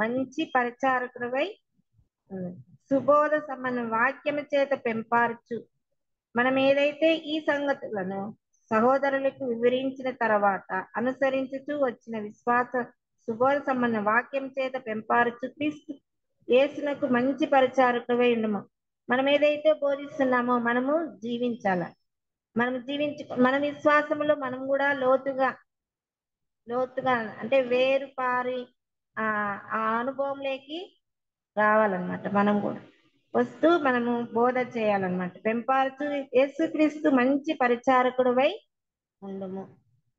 మంచి పరిచారకుడివై సుబోధ సంబంధ వాక్యము చేత పెంపార్చు. మనం ఏదైతే ఈ సంగతులను సహోదరులకు వివరించిన తర్వాత అనుసరించుతూ వచ్చిన విశ్వాస సుబోధ సంబంధ వాక్యం చేత పెంపార్చు క్రీస్తు యేసునకు మంచి పరిచారకుడివై ఉండము. మనం ఏదైతే బోధిస్తున్నామో మనము జీవించాల. మన విశ్వాసంలో మనం కూడా లోతుగా అంటే వేరుపారి ఆ అనుభవంలోకి రావాలన్నమాట. మనం కూడా వస్తూ మనము బోధ చేయాలన్నమాట. పెంపారుతూ యేసుక్రీస్తు మంచి పరిచారకుడివై ఉండము.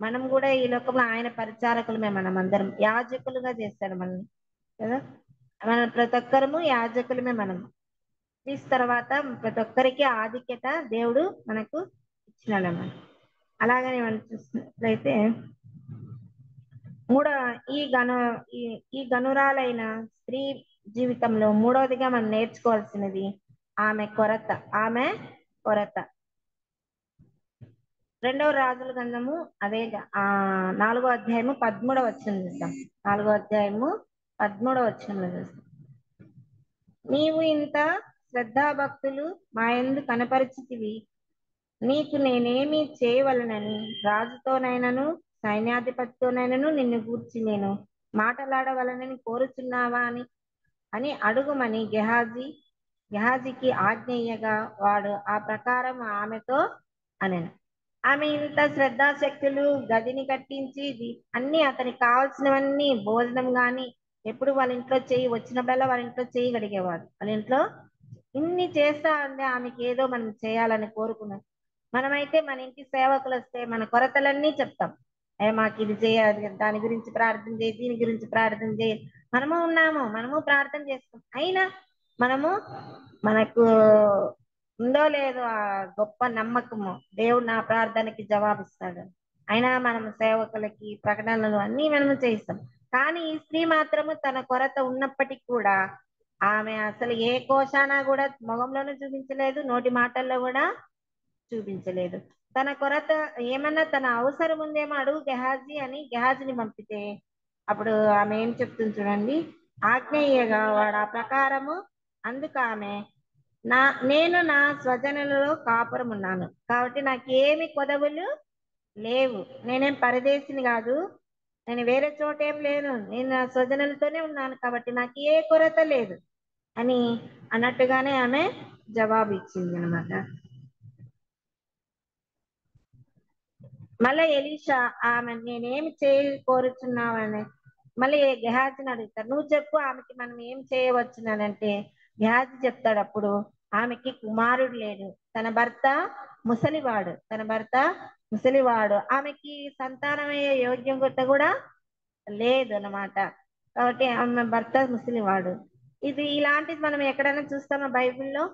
మనం కూడా ఈ లోకంలో ఆయన పరిచారకులమే. మనం అందరం యాజకులుగా చేస్తాడు మనల్ని కదా. మన ప్రతి ఒక్కరము యాజకులమే. మనము క్రీస్తు తర్వాత ప్రతి ఒక్కరికి ఆధిక్యత దేవుడు మనకు ఇచ్చినాడు అన్నమాట. అలాగని మనం చూసినట్లయితే ఈ గనురాలైన స్త్రీ జీవితంలో మూడవదిగా మనం నేర్చుకోవాల్సినది ఆమె కొరత. 2వ రాజుల గ్రంథము 4వ అధ్యాయము 13వ వచనం చూద్దాం. 4వ అధ్యాయము 13వ వచనంలో చూస్తాం. నీవు ఇంత శ్రద్ధాభక్తులు మా యందు కనపరిచితివి, నీకు నేనేమి చేయవలనని రాజుతోనైనను సైన్యాధిపతితోనైనను నిన్ను గూర్చి నేను మాట్లాడవలనని కోరుచున్నావా అని అడుగుమని గెహాజీకి ఆజ్ఞేయగా వాడు ఆ ప్రకారం ఆమెతో అనెను. ఆమె ఇంత శ్రద్ధాశక్తులు, గదిని కట్టించి అన్ని అతనికి కావాల్సినవన్నీ, భోజనం గాని ఎప్పుడు వాళ్ళ ఇంట్లో వచ్చినప్పుడల్లా వాళ్ళ ఇంట్లో చేయగలిగేవాడు. వాళ్ళ ఇంట్లో ఇన్ని చేస్తా ఉంటే ఆమెకి ఏదో మనం చేయాలని కోరుకున్నాం. మనమైతే మన ఇంటి సేవకులు వస్తే మన కొరతలన్నీ చెప్తాం. మాకు ఇది చేయాలి, దాని గురించి ప్రార్థన చేయి, దీని గురించి ప్రార్థన చేయి. మనము ప్రార్థన చేస్తాం. అయినా మనము మనకు ఉందో లేదో ఆ గొప్ప నమ్మకము, దేవుడు నా ప్రార్థనకి జవాబిస్తాడు. అయినా మనం సేవకులకి ప్రకటనలు అన్ని మనము చేస్తాం. కానీ ఈ స్త్రీ మాత్రము తన కొరత ఉన్నప్పటికీ కూడా ఆమె అసలు ఏ కోశాన కూడా మొగంలోనూ చూపించలేదు, నోటి మాటల్లో కూడా చూపించలేదు. తన కొరత ఏమన్నా తన అవసరం ఉందేమో అడుగు గెహాజీ అని గెహాజీని పంపితే అప్పుడు ఆమె ఏం చెప్తుంది చూడండి. ఆజ్ఞేయగా వాడు ఆ ప్రకారము అందుకు ఆమె నేను నా స్వజనులలో కాపురం ఉన్నాను కాబట్టి నాకేమి కొదవులు లేవు. నేనేం పరదేశిని కాదు, నేను వేరే చోట ఏం లేను, నేను నా స్వజనులతోనే ఉన్నాను కాబట్టి నాకు ఏ కొరత లేదు అని అన్నట్టుగానే ఆమె జవాబు ఇచ్చింది అనమాట. మళ్ళీ ఎలీషా ఆమె నేనేమి కోరుచున్నావని మళ్ళీ గెహాజిని అడుగుతాడు. నువ్వు చెప్పు ఆమెకి మనం ఏం చేయవచ్చునంటే గెహాజీ చెప్తాడు. అప్పుడు ఆమెకి కుమారుడు లేడు, తన భర్త ముసలివాడు, ఆమెకి సంతానమయ్యే యోగ్యత కూడా లేదు అన్నమాట. కాబట్టి ఆమె భర్త ముసలివాడు. ఇది ఇలాంటిది మనం ఎక్కడైనా చూస్తామా బైబిల్లో?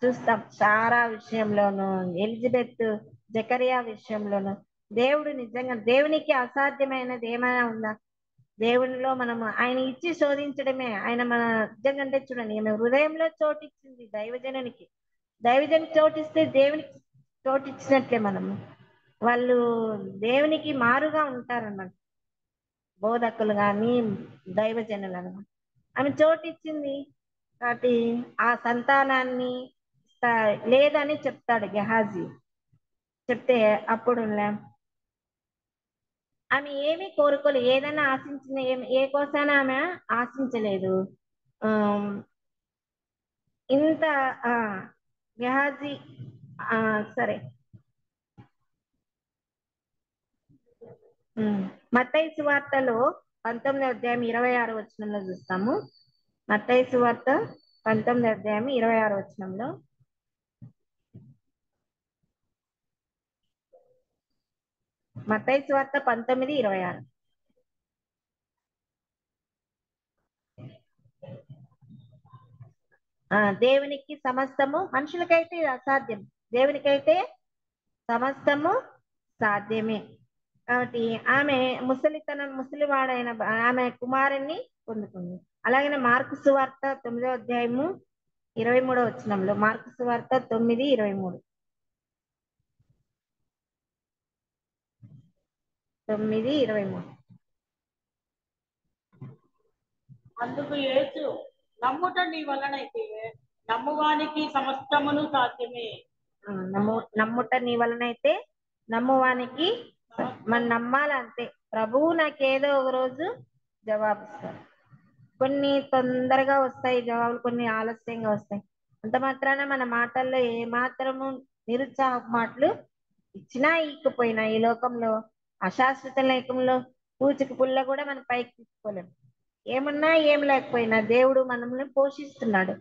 చూస్తాం. సారా విషయంలోను, ఎలిజబెత్ జకరియా విషయంలోను దేవుడు నిజంగా దేవునికి అసాధ్యమైనది ఏమైనా ఉందా? దేవునిలో మనము ఆయన ఇచ్చి శోధించడమే. ఆయన మన నిజంగా అంటే చూడండి, ఈమె హృదయంలో చోటిచ్చింది దైవజనునికి. దైవజనికి చోటిస్తే దేవునికి చోటిచ్చినట్లే మనము. వాళ్ళు దేవునికి మారుగా ఉంటారన్నమాట, బోధకులు గాని దైవజనులు అనమాట. ఆమె చోటిచ్చింది కాబట్టి ఆ సంతానాన్ని లేదని చెప్తాడు గెహాజీ. చెప్తే అప్పుడు ఆమె ఏమీ కోరుకోలేదు, ఏదైనా ఆశించిన ఏ కోసాన ఆమె ఆశించలేదు. ఆ ఇంత ఆ గెహాజీ సరే. మత్తయి సువార్తలో 19వ అధ్యాయం 26వ వచనంలో చూస్తాము. మత్తయి సువార్త 19వ అధ్యాయం 26వ వచనంలో మత్తయి సువార్త 19:26. దేవునికి సమస్తము, మనుషులకైతే ఇది అసాధ్యం, దేవునికైతే సమస్తము సాధ్యమే. కాబట్టి ఆమె ముసలివాడైన ఆమె కుమారుణ్ణి పొందుకుంది. అలాగనే మార్కు సువార్త 9వ అధ్యాయం 23వ వచనంలో, మార్కు సువార్త 9:23. 9:23. అందుకు యేసు నమ్ముట నీ వలనైతే నమ్మువానికి సమస్తమును సాధ్యమే. నమ్ముట నీ వలనైతే నమ్మువానికి మనం నమ్మాలంతే. ప్రభువు నాకేదో ఒక రోజు జవాబిస్తారు. కొన్ని తొందరగా వస్తాయి జవాబులు, కొన్ని ఆలస్యంగా వస్తాయి. అంత మాత్రాన మన మాటల్లో ఏ మాత్రము నిరుత్సాహ మాటలు ఇచ్చినా ఇకపోయినా ఈ లోకంలో, అశాశ్వత లేకంలో పూచిక పుల్ల కూడా మనం పైకి తీసుకోలేము. ఏమున్నా ఏం లేకపోయినా దేవుడు మనల్ని పోషిస్తున్నాడు.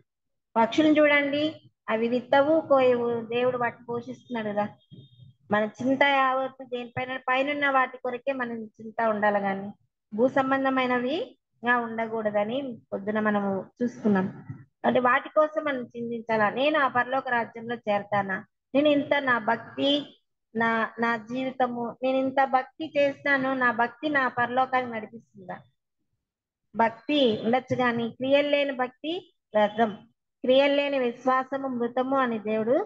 పక్షులను చూడండి, అవి విత్తవు కోయవు, దేవుడు వాటిని పోషిస్తున్నాడు కదా. మన చింత యావత్తు దేనిపైన పైన వాటి కొరకే మనం చింత ఉండాలి కానీ భూ సంబంధమైనవి ఉండకూడదని పొద్దున మనము చూసుకున్నాం. అంటే వాటి కోసం మనం చింతించాలా. నేను ఆ పరలోక రాజ్యంలో చేరతానా, నేను ఇంత నా భక్తి నా నా జీవితము నేను ఇంత భక్తి చేస్తాను, నా భక్తి నా పరలోకానికి నడిపిస్తుందా? భక్తి ఉండొచ్చు కానీ క్రియలు లేని భక్తి వ్యర్థం, క్రియలు లేని విశ్వాసము మృతము అని దేవుడు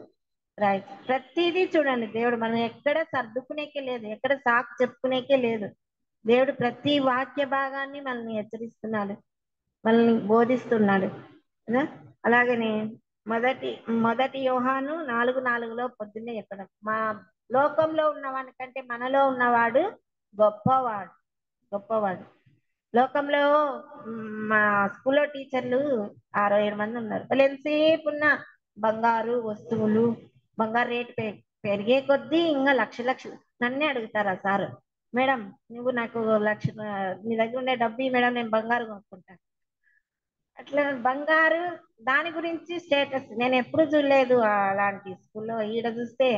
రాయి. ప్రతిదీ చూడండి, దేవుడు మనం ఎక్కడ సర్దుకునేకే లేదు, ఎక్కడ సాకు చెప్పుకునేకే లేదు. దేవుడు ప్రతి వాక్య భాగాన్ని మనల్ని హెచ్చరిస్తున్నాడు, మనల్ని బోధిస్తున్నాడు కదా. అలాగనే మొదటి యోహాను 4:4లో పొద్దున్నే చెప్పడం, మా లోకంలో ఉన్నవాని కంటే మనలో ఉన్నవాడు గొప్పవాడు. లోకంలో మా స్కూల్లో టీచర్లు 6-7 మంది ఉన్నారు. వాళ్ళు ఎంతసేపు ఉన్న బంగారు వస్తువులు, బంగారు రేటు పెరిగే కొద్దీ ఇంకా లక్షలు నన్నే అడుగుతారా సార్, మేడం నువ్వు నాకు మీ దగ్గర ఉండే డబ్బు మేడం, నేను బంగారు కొనుక్కుంటాను. అట్లా బంగారు దాని గురించి స్టేటస్ నేను ఎప్పుడు చూడలేదు అలాంటి స్కూల్లో. ఈడ చూస్తే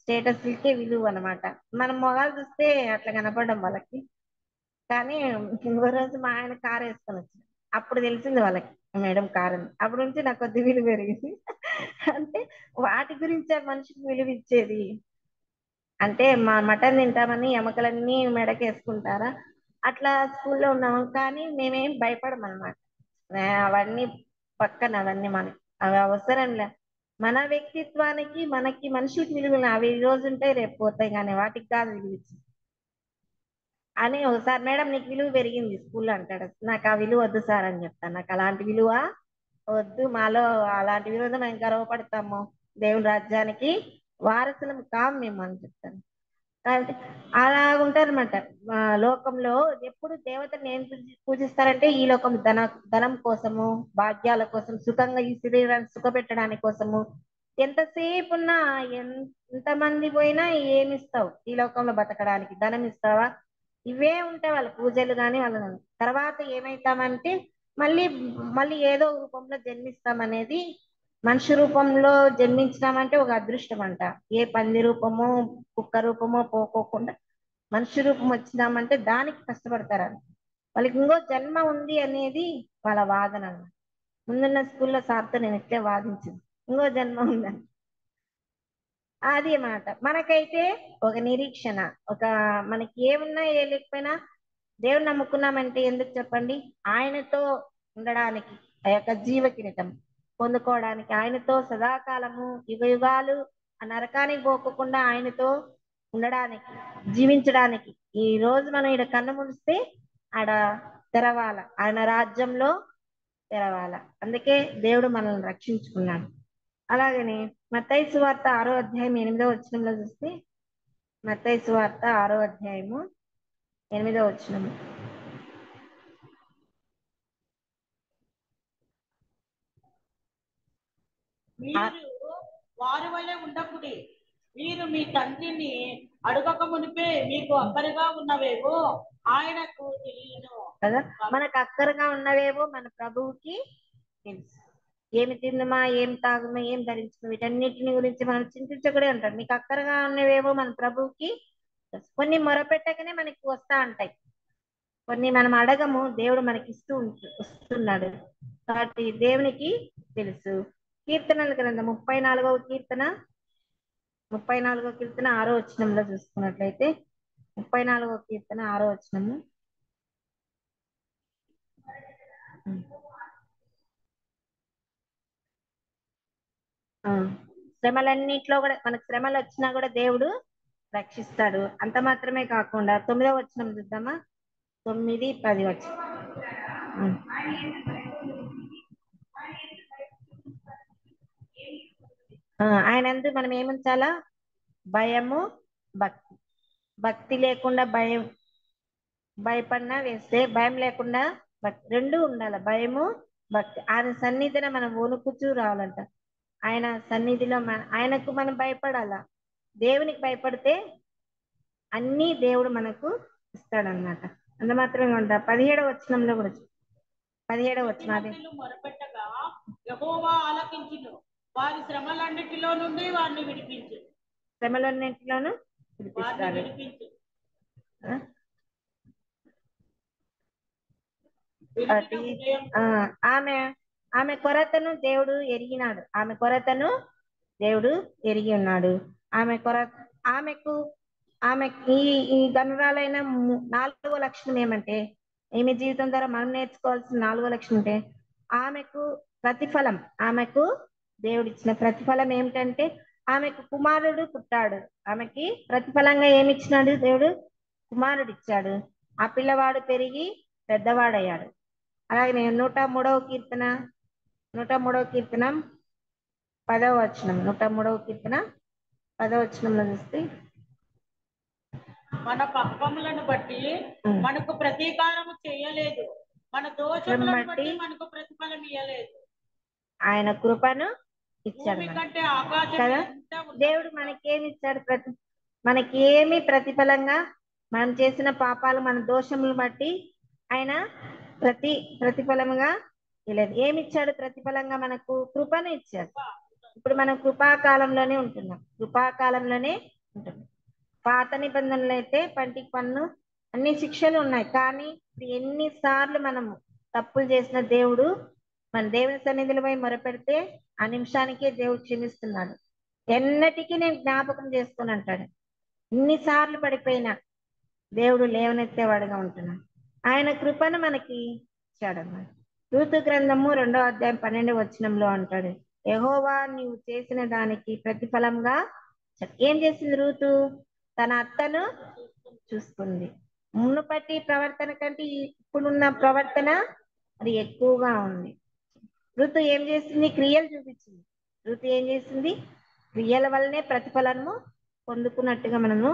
స్టేటస్లకే విలువ అన్నమాట. మనం మొగాలు చూస్తే అట్లా కనపడడం వాళ్ళకి. కానీ ఇంకో రోజు మా ఆయన కారు వేసుకొని వచ్చాడు. అప్పుడు తెలిసింది వాళ్ళకి మేడం కారు అని. అప్పటి నుంచి నాకు కొద్ది విలువ పెరిగింది. అంటే వాటి గురించి ఆ మనిషికి విలువ ఇచ్చేది. అంటే మా మటన్ తింటామని ఎముకలన్నీ మెడకి వేసుకుంటారా, అట్లా స్కూల్లో ఉన్నాము. కానీ మేమేం భయపడము అనమాట. అవన్నీ పక్కన, అవన్నీ మనకి అవి అవసరంలే. మన వ్యక్తిత్వానికి మనకి మనుషులకి విలువలు అవి ఈ రోజు ఉంటాయి రేపు పోతాయి, కానీ వాటికి కాదు విలువ ఇచ్చేది. అని ఒకసారి మేడం నీకు విలువ పెరిగింది స్కూల్లో అంటాడు. నాకు ఆ విలువ వద్దు సార్ అని చెప్తాను. నాకు అలాంటి విలువ వద్దు, మాలో అలాంటి విలువ ఉంటే మేము గర్వపడతాము, దేవుని రాజ్యానికి వారసులం కాము మేము అని చెప్తాను. అంటే అలా ఉంటారన్నమాట. లోకంలో ఎప్పుడు దేవతను ఏం పూజిస్తారంటే ఈ లోకం ధనం కోసము, భాగ్యాల కోసం, సుఖంగా ఈ శరీరాన్ని సుఖపెట్టడానికి కోసము. ఎంతసేపు ఉన్నా ఎంతమంది పోయినా ఏమి ఇస్తావు ఈ లోకంలో బతకడానికి? ధనం ఇస్తావా? ఇవే ఉంటాయి వాళ్ళ పూజలు కానీ వాళ్ళ తర్వాత ఏమైతామంటే మళ్ళీ మళ్ళీ ఏదో రూపంలో జన్మిస్తామనేది. మనిషి రూపంలో జన్మించినామంటే ఒక అదృష్టం అంట. ఏ పంది రూపమో కుక్క రూపమో పోకోకుండా మనిషి రూపం వచ్చినామంటే దానికి కష్టపడతారు. వాళ్ళకి ఇంకో జన్మ ఉంది అనేది వాళ్ళ వాదన అన్నమాట. ముందున్న స్కూల్లో సార్తో నేను ఇట్లే వాదించింది, ఇంకో జన్మ ఉందని. అది మాట మనకైతే ఒక నిరీక్షణ, ఒక మనకి ఏమున్నా ఏ లేకపోయినా దేవుని నమ్ముకున్నామంటే ఎందుకు చెప్పండి? ఆయనతో ఉండడానికి, ఆ యొక్క జీవ కిరీటం పొందుకోవడానికి, ఆయనతో సదాకాలము యుగ యుగాలు ఆ నరకానికి పోకుండా ఆయనతో ఉండడానికి, జీవించడానికి. ఈ రోజు మనం ఇక్కడ కన్ను ముడిస్తే ఆడ తెరవాల, ఆయన రాజ్యంలో తెరవాల. అందుకే దేవుడు మనల్ని రక్షించుకున్నాడు. అలాగని మత్తయి సువార్త 6వ అధ్యాయం 8వ వచనంలో చూస్తే, మత్తయి సువార్త 6వ అధ్యాయము 8వ వచనము. మీరు వారి వలె ఉండకుడి. మీరు మీ తండ్రిని అడగక మునిపే మీకు అక్కరగా ఉన్నవేవో ఆయనకు తెలియను కదా, మనకు అక్కరగా ఉన్నవేవో మన ప్రభువుకి తెలుసు. ఏమి తిందుమా, ఏం తాగుమా, ఏం ధరించుమా, వీటన్నిటిని గురించి మనం చింతించకూడే ఉంటాడు. నీకు అక్కరగా ఉన్నవేవో మన ప్రభువుకి తెలుసు. కొన్ని మొరపెట్టకనే మనకి వస్తా ఉంటాయి, కొన్ని మనం అడగము, దేవుడు మనకి వస్తున్నాడు. కాబట్టి దేవునికి తెలుసు. కీర్తనల గ్రంథం 34వ కీర్తన 6వ వచనంలో చూసుకున్నట్లయితే, 34వ కీర్తన 6వ వచనము. శ్రమలన్నిట్లో కూడా మనకు శ్రమలు వచ్చినా కూడా దేవుడు రక్షిస్తాడు. అంత మాత్రమే కాకుండా 9వ వచనం చూద్దామా, 9, 10 వచనం. ఆయనందు మనం ఏముంచాలా? భయము, భక్తి. భక్తి లేకుండా భయపడినా వేస్తే, భయం లేకుండా భక్తి, రెండు ఉండాలి. భయము, భక్తి. ఆయన సన్నిధిలో మనం వణుకుచూ రావాలంట. ఆయన సన్నిధిలో ఆయనకు మనం భయపడాలా. దేవునికి భయపడితే అన్ని దేవుడు మనకు ఇస్తాడనమాట. అంత మాత్రమే ఉంటా. 17వ వచనంలో కూడా 17వ వచనం మొరపెట్టగా యెహోవా ఆలకించును, వారి శ్రమలన్నిటిలో నుండి వారిని విడిపించు. శ్రమలన్నింటిలోనూ విడిపిస్తాడు. ఆమె కొరతను దేవుడు ఎరిగినాడు. ఆమె కొరతను దేవుడు ఎరిగి ఉన్నాడు. ఆమెకి ఈ గనురాలైన 4వ లక్షణం ఏమంటే, ఈమె జీవితం ద్వారా మనం నేర్చుకోవాల్సిన 4వ లక్షణం అంటే, ఆమెకు ప్రతిఫలం, ఆమెకు దేవుడిచ్చిన ప్రతిఫలం ఏమిటంటే, ఆమెకు కుమారుడు పుట్టాడు. ఆమెకి ప్రతిఫలంగా ఏమి ఇచ్చినాడు? దేవుడు కుమారుడు ఇచ్చాడు. ఆ పిల్లవాడు పెరిగి పెద్దవాడయ్యాడు. అలాగే 103వ కీర్తన 10వ వచనం, 103వ కీర్తన 10వ వచనంలో చూస్తే, మన పాపములను బట్టి మనకు ప్రతీకారము చేయలేదు, మన దోషములను బట్టి మనకు ప్రతిఫలం ఇయ్యలేదు, ఆయన కృపను ఇచ్చాడు కదా. దేవుడు మనకేమి ఇచ్చాడు? మనకేమి ప్రతిఫలంగా మనం చేసిన పాపాలు, మన దోషములను బట్టి ఆయన ప్రతిఫలముగా లేదు. ఏమి ఇచ్చాడు ప్రతిఫలంగా? మనకు కృపను ఇచ్చాడు. ఇప్పుడు మనం కృపాకాలంలోనే ఉంటున్నాం, కృపాకాలంలోనే ఉంటున్నాం. పాత నిబంధనలు అయితే పంటికి పన్ను అన్ని శిక్షలు ఉన్నాయి, కానీ ఇప్పుడు ఎన్నిసార్లు మనము తప్పులు చేసిన దేవుడు మన దేవుని సన్నిధిలో పోయి మొరపెడితే ఆ నిమిషానికే దేవుడు క్షమిస్తున్నాడు. ఎన్నటికీ నేను జ్ఞాపకం చేసుకుని అంటాడు. ఇన్నిసార్లు పడిపోయినా దేవుడు లేవనెత్తేవాడుగా ఉంటున్నాడు. ఆయన కృపను మనకి ఇచ్చాడన్నమాట. రూతు గ్రంథము 2వ అధ్యాయం 12వ వచనంలో అంటాడు, యెహోవా నీవు చేసిన దానికి ప్రతిఫలంగా ఏం చేసింది రూతు? తన అత్తను చూసుకుంది. మునుపటి ప్రవర్తన కంటే ఇప్పుడున్న ప్రవర్తన అది ఎక్కువగా ఉంది. ఋతు ఏం చేసింది? క్రియలు చూపించింది. ఋతు ఏం చేసింది? క్రియల వల్లనే ప్రతిఫలము పొందుకున్నట్టుగా మనము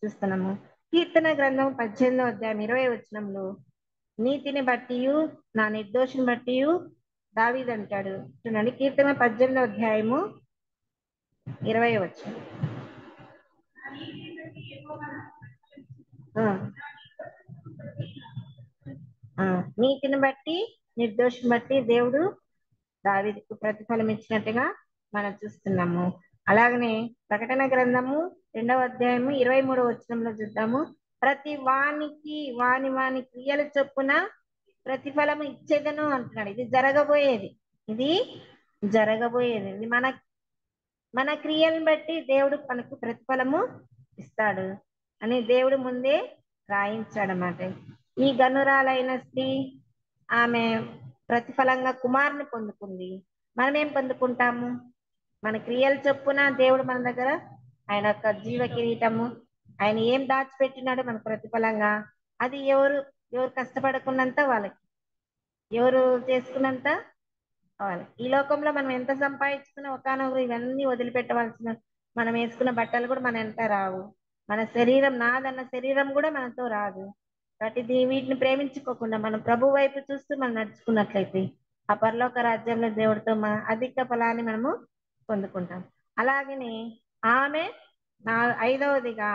చూస్తున్నాము. కీర్తన గ్రంథం 18వ అధ్యాయం 20వ వచనంలో నీతిని బట్టియు నా నిర్దోషిని బట్టియు దావీదు అంటాడు. చూడండి, కీర్తన 18వ అధ్యాయము 20వ వచనం. నీతిని బట్టి నిర్దోషిని బట్టి దేవుడు దావీదుకు ప్రతిఫలం ఇచ్చినట్టుగా మనం చూస్తున్నాము. అలాగనే ప్రకటన గ్రంథము 2వ అధ్యాయము 23వ వచనంలో చూద్దాము, ప్రతి వానికి వాని క్రియల చొప్పున ప్రతిఫలం ఇచ్చేదను అంటున్నాడు. ఇది జరగబోయేది, ఇది మన క్రియలను బట్టి దేవుడు మనకు ప్రతిఫలము ఇస్తాడు అని దేవుడు ముందే రాయించాడన్నమాట. ఈ గనురాలైన స్త్రీ ఆమె ప్రతిఫలంగా కుమారుని పొందుకుంది. మనం ఏం పొందుకుంటాము? మన క్రియలు చొప్పున దేవుడు మన దగ్గర ఆయన యొక్క జీవ కిరీటము, ఆయన ఏం దాచిపెట్టినాడు మన ప్రతిఫలంగా, అది ఎవరు కష్టపడుకున్నంత వాళ్ళకి, ఎవరు చేసుకున్నంత వాళ్ళకి. ఈ లోకంలో మనం ఎంత సంపాదించుకున్నా ఒకనొకరు ఇవన్నీ వదిలిపెట్టవలసిన, మనం వేసుకున్న బట్టలు కూడా మన ఎంత రావు, మన శరీరం నాదన్న శరీరం కూడా మనతో రాదు. కాబట్టి వీటిని ప్రేమించుకోకుండా మనం ప్రభు వైపు చూస్తూ మనం నడుచుకున్నట్లయితే ఆ పరలోక రాజ్యంలో దేవుడితో మన అధిక ఫలాన్ని మనము పొందుకుంటాం. అలాగనే ఆమె 5వదిగా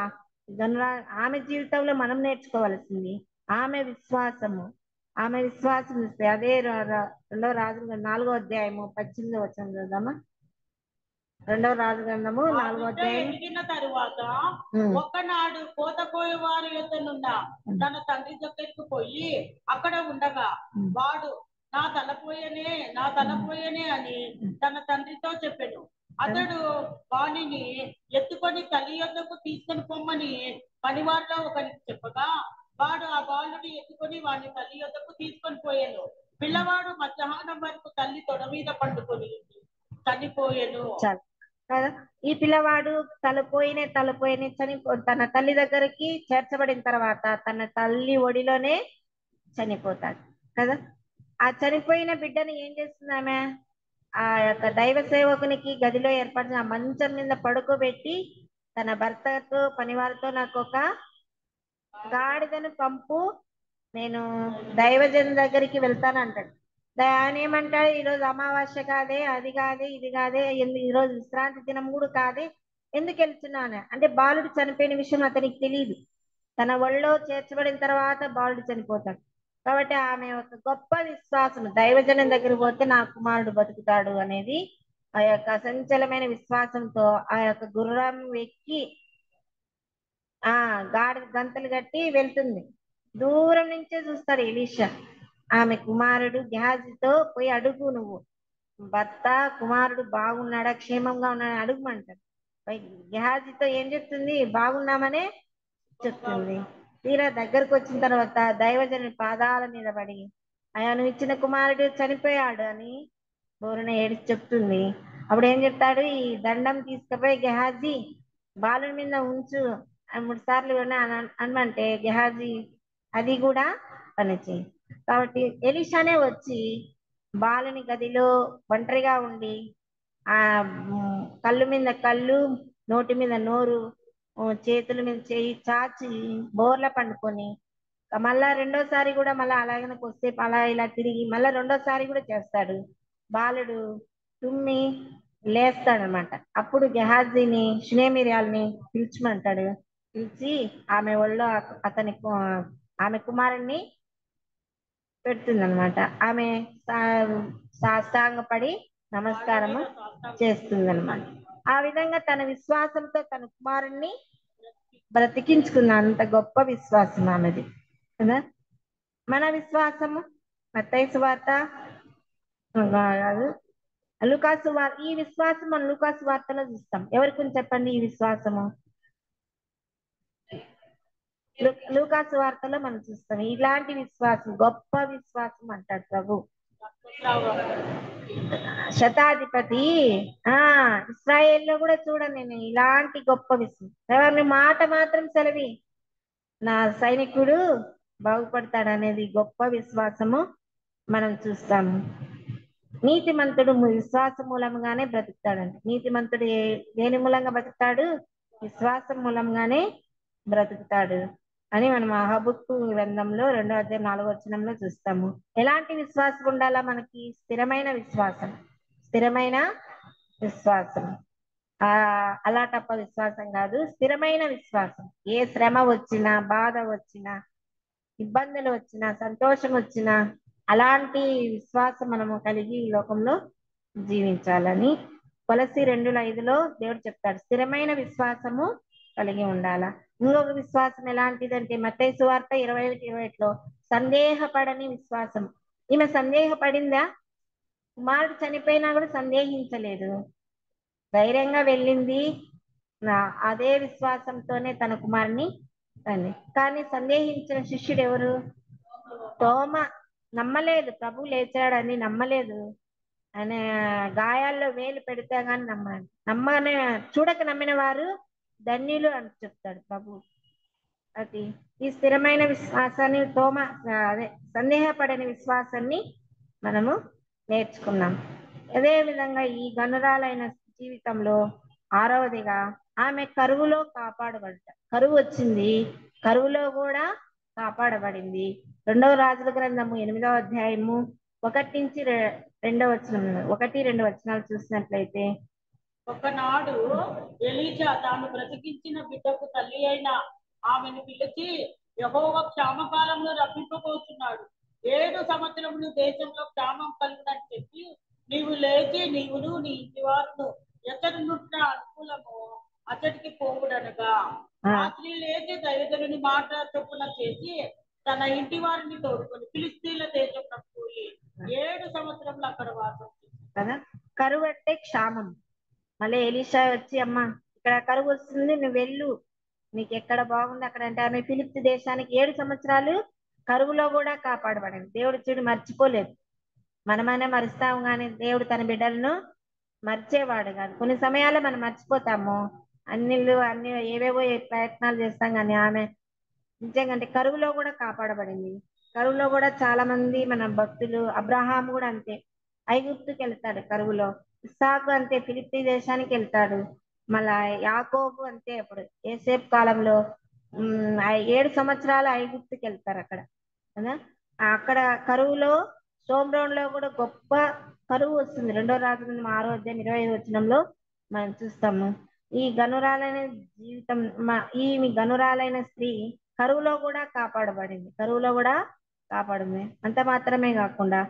ఆమె జీవితంలో మనం నేర్చుకోవాల్సింది ఆమె విశ్వాసము. ఇస్తే అదే 2వ రాజు 4వ అధ్యాయము 18వ వచనం చూద్దామా. 2వ రాజు గ్రంథము 4వ అధ్యాయం. ఎదిగిన తరువాత ఒక్కనాడు పోతపోయే వారి యొద్దనున్న తన తండ్రి దగ్గరికి పోయి అక్కడ ఉండగా వాడు నా తలపోయనే అని తన తండ్రితో చెప్పాడు. అతడు వాణిని ఎత్తుకొని తల్లి యొద్దకు తీసుకొని పొమ్మని పనివారిలో ఒకరికి చెప్పగా వాడు ఆ బాలుని ఎత్తుకొని వాడిని తల్లి యొద్దకు తీసుకొని పోయాను. పిల్లవాడు మధ్యాహ్నం వరకు తల్లి తొడ మీద పండుకొని చనిపోయాను. కదా, ఈ పిల్లవాడు తలపోయిన తన తల్లి దగ్గరికి చేర్చబడిన తర్వాత తన తల్లి ఒడిలోనే చనిపోతాడు కదా. ఆ చనిపోయిన బిడ్డను ఏం చేస్తుంది ఆమె? ఆ యొక్క దైవ సేవకునికి గదిలో ఏర్పడిన ఆ మంచం మీద పడుకోబెట్టి తన భర్తతో పనివారితో నాకు ఒక గాడిదను పంపు, నేను దైవజన్ దగ్గరికి వెళ్తాను అంటాడు. ఆయన ఏమంటాడు? ఈరోజు అమావాస్య కాదే, అది కాదే, ఇది కాదే, ఈరోజు విశ్రాంతి దినం కూడా కాదే, ఎందుకు వెళ్తున్నాను అంటే బాలుడు చనిపోయిన విషయం అతనికి తెలియదు. తన ఒళ్ళో చేర్చబడిన తర్వాత బాలుడు చనిపోతాడు. కాబట్టి ఆమె ఒక గొప్ప విశ్వాసం, దైవజనం దగ్గరికి పోతే నా కుమారుడు బతుకుతాడు అనేది ఆ యొక్క అసంచలమైన విశ్వాసంతో ఆ యొక్క గుర్రం ఎక్కి గాడి గంతలు కట్టి వెళ్తుంది. దూరం నుంచే చూస్తాడు ఎలీషా. ఆమె కుమారుడు గెహాజీతో పోయి అడుగు, నువ్వు భర్త కుమారుడు బాగున్నాడా, క్షేమంగా ఉన్నాడా అడుగుమంటాడు. గెహాజీతో ఏం చెప్తుంది? బాగున్నామనే చెప్తుంది. తీరా దగ్గరకు వచ్చిన తర్వాత దైవజనుని పాదాల మీద పడి అయ్యా నువ్వు ఇచ్చిన కుమారుడు చనిపోయాడు అని బోరున ఏడిచి చెప్తుంది. అప్పుడు ఏం చెప్తాడు? ఈ దండం తీసుకుపోయి గెహాజీ బాలుని మీద ఉంచు 3 సార్లు అనమంటే గెహాజీ అది కూడా పనిచేయి. కాబట్టి ఎలీషానే వచ్చి బాలుని గదిలో ఒంటరిగా ఉండి ఆ కళ్ళు మీద కళ్ళు, నోటి మీద నోరు, చేతుల మీద చేయి చాచి బోర్ల పండుకొని మళ్ళా 2వసారి కూడా మళ్ళా అలాగనే కొద్దిసేపు అలా ఇలా తిరిగి మళ్ళా 2వసారి కూడా చేస్తాడు. బాలుడు తుమ్మి లేస్తాడనమాట. అప్పుడు గెహాజీని షునేమిర్యాల్ని పిలిచమంటాడు. పిలిచి ఆమె ఒళ్ళో ఆమె కుమారుణ్ణి పెడుతుందనమాట. ఆమె సాష్టాంగపడి నమస్కారము చేస్తుందన్నమాట. ఆ విధంగా తన విశ్వాసంతో తన కుమారుణ్ణి బ్రతికించుకున్న అంత గొప్ప విశ్వాసం ఆమెది కదా. మన విశ్వాసము మత్తయి సువార్త కాదు, లూకాసు వార్త. ఈ విశ్వాసం మనం లూకాసు వార్తలో చూస్తాం. ఎవరికి చెప్పండి ఈ విశ్వాసము? లూకాసు వార్తలో మనం చూస్తాం. ఇలాంటి విశ్వాసం గొప్ప విశ్వాసం అంటాడు ప్రభు. శతాధిపతి ఇస్రాయేల్లో కూడా చూడండి, నేను ఇలాంటి గొప్ప విశ్వాసం ఎవరిని మాట మాత్రం సెలవి నా సైనికుడు బాగుపడతాడు అనేది గొప్ప విశ్వాసము మనం చూస్తాము. నీతిమంతుడు విశ్వాసం మూలంగానే బ్రతుకుతాడంట. నీతిమంతుడు దేని మూలంగా బ్రతుకుతాడు? విశ్వాసం మూలంగానే బ్రతుకుతాడు అని మనం హబక్కు గ్రంథంలో 2వ అధ్యాయం 4వ వచనంలో చూస్తాము. ఎలాంటి విశ్వాసం ఉండాలా మనకి? స్థిరమైన విశ్వాసం. స్థిరమైన విశ్వాసం. అలాటప్ప విశ్వాసం కాదు, స్థిరమైన విశ్వాసం. ఏ శ్రమ వచ్చినా, బాధ వచ్చినా, ఇబ్బందులు వచ్చినా, సంతోషం వచ్చినా అలాంటి విశ్వాసం మనము కలిగి ఈ లోకంలో జీవించాలని కొలస్సీ 2:5 దేవుడు చెప్తాడు. స్థిరమైన విశ్వాసము కలిగి ఉండాలా. ఇంకొక విశ్వాసం ఎలాంటిదంటే మత్తయి సువార్త 21:21 సందేహపడని విశ్వాసం. ఈమె సందేహపడిందా? కుమారుడు చనిపోయినా కూడా సందేహించలేదు, ధైర్యంగా వెళ్ళింది. అదే విశ్వాసంతోనే తన కుమారుని తండ్రి. కానీ సందేహించిన శిష్యుడు ఎవరు? తోమ. నమ్మలేదు, ప్రభు లేచాడని నమ్మలేదు. ఆయన గాయాల్లో వేలు పెడితే గాని చూడక నమ్మిన వారు ధన్యులు అని చెప్తాడు ప్రభు. అది ఈ స్థిరమైన విశ్వాసాన్ని సందేహపడని విశ్వాసాన్ని మనము నేర్చుకున్నాం. అదే విధంగా ఈ గనురాలైన జీవితంలో 6వదిగా ఆమె కరువులో కరువు వచ్చింది, కరువులో కూడా కాపాడబడింది. 2వ రాజుల గ్రంథము 8వ అధ్యాయము 1-2 వచనాలు చూసినట్లయితే, ఒకనాడు ఎలీషా తాను బ్రతికించిన బిడ్డకు తల్లి అయిన ఆమెను పిలిచి, యెహోవా క్షామకాలంలో రప్పింపబోతున్నాడు, 7 సంవత్సరములు దేశంలో క్షామం కలుగునని చెప్పి నీవు లేచి నీవును నీ ఇంటి వారును ఎతడు నుండి అనుకూలము అతడికి పోవుడనగా, ఆ స్త్రీ లేచి దైవజనుని మాట చొప్పున చేసి తన ఇంటి వారిని తోడుకొని ఫిలిస్తీన్ల దేశంలో పోయి 7 సంవత్సరములు అక్కడ వాసం కదా. కరువు అంటే క్షామం. మళ్ళీ ఎలీషా వచ్చి, అమ్మ ఇక్కడ కరువు వస్తుంది, నువ్వు వెళ్ళు, నీకు ఎక్కడ బాగుంది అక్కడ అంటే. ఆమె ఫిలిప్తి దేశానికి 7 సంవత్సరాలు కరువులో కూడా కాపాడబడింది. దేవుడు చూడు మర్చిపోలేదు. మనమైనా మరుస్తాము కానీ దేవుడు తన బిడ్డలను మర్చేవాడు కాదు. కొన్ని సమయాల్లో మనం మర్చిపోతాము, అన్ని ఏవేవో ప్రయత్నాలు చేస్తాం కానీ ఆమె నిజంగా అంటే కరువులో కూడా కాపాడబడింది. కరువులో కూడా చాలా మంది మన భక్తులు, అబ్రహాము కూడా అంతే ఐగుప్తుకి వెళ్తాడు కరువులో, ఇస్సాకు అంతే ఫిలిప్పీ దేశానికి వెళ్తాడు, మళ్ళా యాకోబు అంతే అప్పుడు యోసేపు కాలంలో 7 సంవత్సరాలు ఐగుప్తుకి వెళ్తారు అక్కడ కదా. అక్కడ కరువులో సోమ్రోన్లో కూడా గొప్ప కరువు వస్తుంది. 2వ రాజుల 6వ అధ్యాయం 25వ వచనంలో మనం చూస్తాము. ఈ గనురాలైన జీవితం ఈ గనురాలైన స్త్రీ కరువులో కూడా కాపాడబడింది. అంత మాత్రమే కాకుండా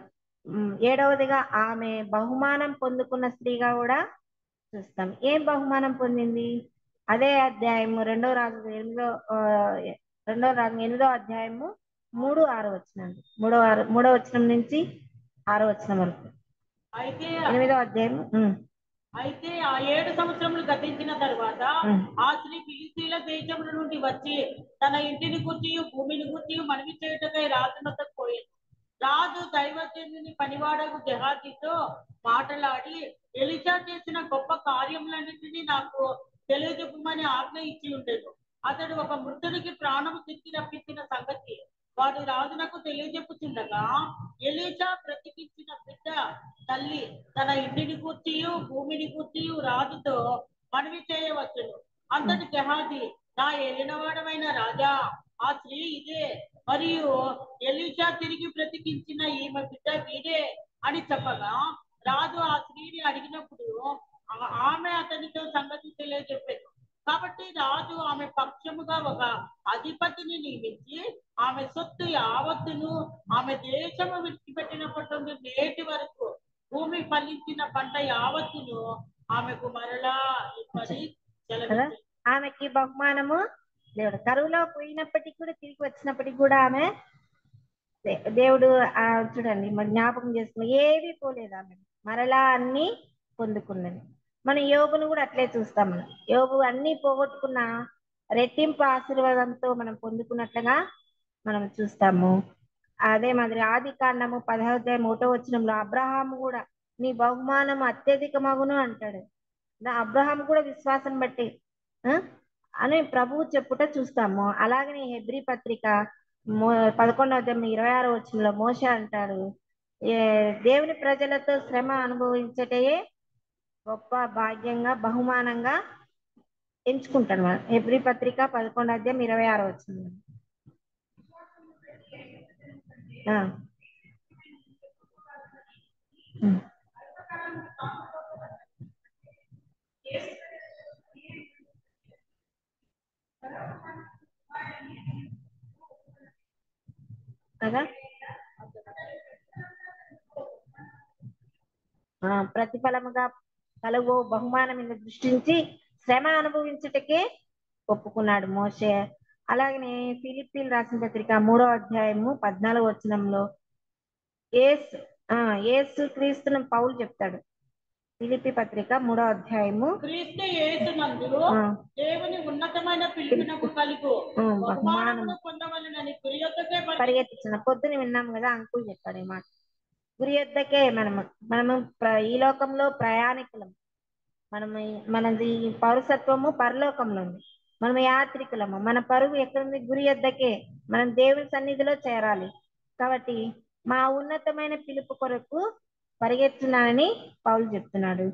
7వదిగా ఆమె బహుమానం పొందుకున్న స్త్రీగా కూడా చూస్తాం. ఏం బహుమానం పొందింది? అదే అధ్యాయము 2వ రాజు 8వ అధ్యాయము 3-6 వచనాలు. 3వ వచనం నుంచి 6వ వచనం వరకు. అయితే 8వ అధ్యాయము. అయితే ఆ 7 సంవత్సరములు గతించిన తర్వాత ఆ స్త్రీ ఫిలిస్తీన్ల దేశముల నుండి వచ్చి తన ఇంటిని గుర్చి భూమిని గుర్చి మనవి చేయుటకై రాజునొద్దకు పోయింది. రాజు దైవజనుని పనివాడకు గెహాజీతో మాట్లాడి, ఎలీషా చేసిన గొప్ప కార్యములన్నింటినీ నాకు తెలియజెప్పమని ఆజ్ఞ ఇచ్చి ఉండేది. అతడు ఒక మృతుడికి ప్రాణము తిరిగి రప్పించిన సంగతి వాడు రాజునకు తెలియజెప్పుచుండగా, ఎలీషా బ్రతికించిన బిడ్డ తల్లి తన ఇంటిని కూర్చియు భూమిని కూర్చియు రాజుతో మనవి చేయవచ్చును. అంతటి గెహాజీ, నా ఏలినవాడమైన రాజా, ఆ స్త్రీ ఇదే, మరియు ఎలీషా తిరిగి బ్రతికించిన ఈమె బిడ్డ వీడే అని చెప్పగా, రాజు ఆ స్త్రీని అడిగినప్పుడు ఆమె అతనితో సంగతి తెలియజెప్పాను. కాబట్టి రాజు ఆమె పక్షముగా ఒక అధిపతిని నియమించి ఆమె సొత్తు యావత్తును ఆమె దేశము విడిచిపెట్టినప్పటి నుండి నేటి వరకు భూమి ఫలించిన పంట యావత్తును ఆమెకు మరలా ఇవ్వని సెలవిచ్చెను. ఆమెకి బహుమానము దేవుడు. కరువులో పోయినప్పటికీ కూడా తిరిగి వచ్చినప్పటికీ కూడా ఆమె దేవుడు చూడండి మరి జ్ఞాపకం చేసుకుని ఏవి పోలేదు ఆమె, మరలా అన్ని పొందుకున్నది. మన యోబును కూడా అట్లే చూస్తాం. మనం యోబు అన్ని పోగొట్టుకున్న రెట్టింపు ఆశీర్వాదంతో మనం పొందుకున్నట్లుగా మనం చూస్తాము. అదే మాదిరి ఆది కాండము 10:1 అబ్రహాము కూడా నీ బహుమానం అత్యధికమగును అంటాడు. అబ్రహాం కూడా విశ్వాసం బట్టి అని ప్రభువు చెప్పుట చూస్తాము. అలాగనే హెబ్రీ పత్రిక 11:26 మోషే అంటాడు, దేవుని ప్రజలతో శ్రమ అనుభవించటే గొప్ప భాగ్యంగా బహుమానంగా ఎంచుకుంటాడు. మనం హెబ్రీ పత్రిక 11:26. కదా ప్రతిఫలముగా కలుగు బహుమానం మీద దృష్టించి శ్రమ అనుభవించుటకే ఒప్పుకున్నాడు మోషే. అలాగనే ఫిలిప్పీలు రాసిన పత్రిక 3:14 యేసు క్రీస్తును పౌలు చెప్తాడు. ఫిలిప్పీ పత్రిక 3:3 క్రీస్తు యేసునందు దేవుని ఉన్నతమైన పిలుపునకు కలుగు బహుమానమును పొందవలెనని గురి యొద్దకే పరిగెత్తించిన పొద్దున విన్నాం కదా, అంకుల్ చెప్పాడు ఈ మాట. గురి యొద్దకే మనము ఈ లోకంలో ప్రయాణికులం. మనది పౌరసత్వము పరలోకంలో ఉంది. మనం యాత్రికులము. మన పరుగు ఎక్కడుంది? గురి యొద్దకే. మనం దేవుని సన్నిధిలో చేరాలి. కాబట్టి మా ఉన్నతమైన పిలుపు కొరకు పరిగెత్తున్నానని పౌలు చెప్తున్నాడు.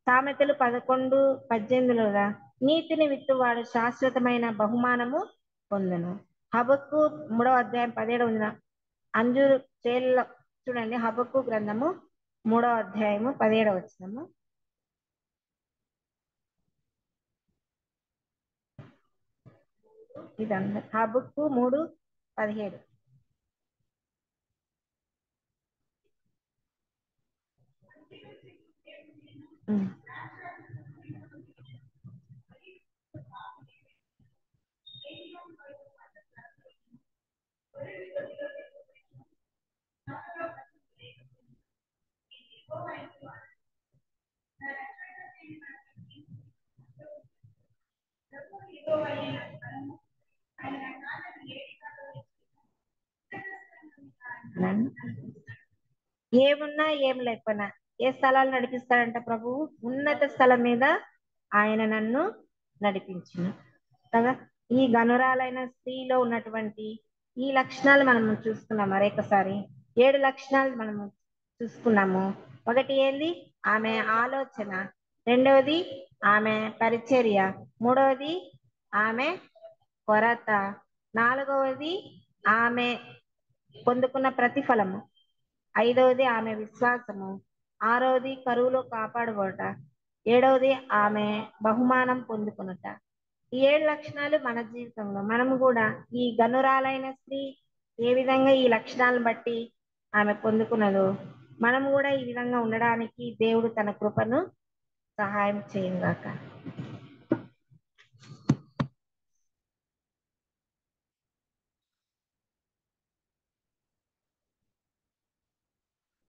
సామెతలు 11:18 నీతిని విత్తువాడు శాశ్వతమైన బహుమానము పొందును. హబక్కు 3:17 అంజూరు చేల్లో చూడండి. హబక్కు గ్రంథము 3:17 ఇదన్న హబక్కు 3:17. ఏమున్నా ఏం లేకపోయినా ఏ స్థలాలు నడిపిస్తాడంట ప్రభువు? ఉన్నత స్థలం మీద ఆయన నన్ను నడిపించును కదా. ఈ గనురాలైన స్త్రీలో ఉన్నటువంటి ఈ లక్షణాలు మనం చూసుకున్నాం. మరొకసారి 7 లక్షణాలు మనము చూసుకున్నాము. ఒకటి ఏంది? ఆమె ఆలోచన. రెండవది ఆమె పరిచర్య. మూడవది ఆమె కొరత. నాలుగవది ఆమె పొందుకున్న ప్రతిఫలము. ఐదవది ఆమె విశ్వాసము. ఆరవది కరువులో కాపాడుకోట. ఏడవది ఆమె బహుమానం పొందుకునుట. ఈ 7 లక్షణాలు మన జీవితంలో మనము కూడా ఈ గనురాలైన స్త్రీ ఏ విధంగా ఈ లక్షణాలను బట్టి ఆమె పొందుకున్నదో మనము కూడా ఈ విధంగా ఉండడానికి దేవుడు తన కృపను సహాయం చేయుగాక.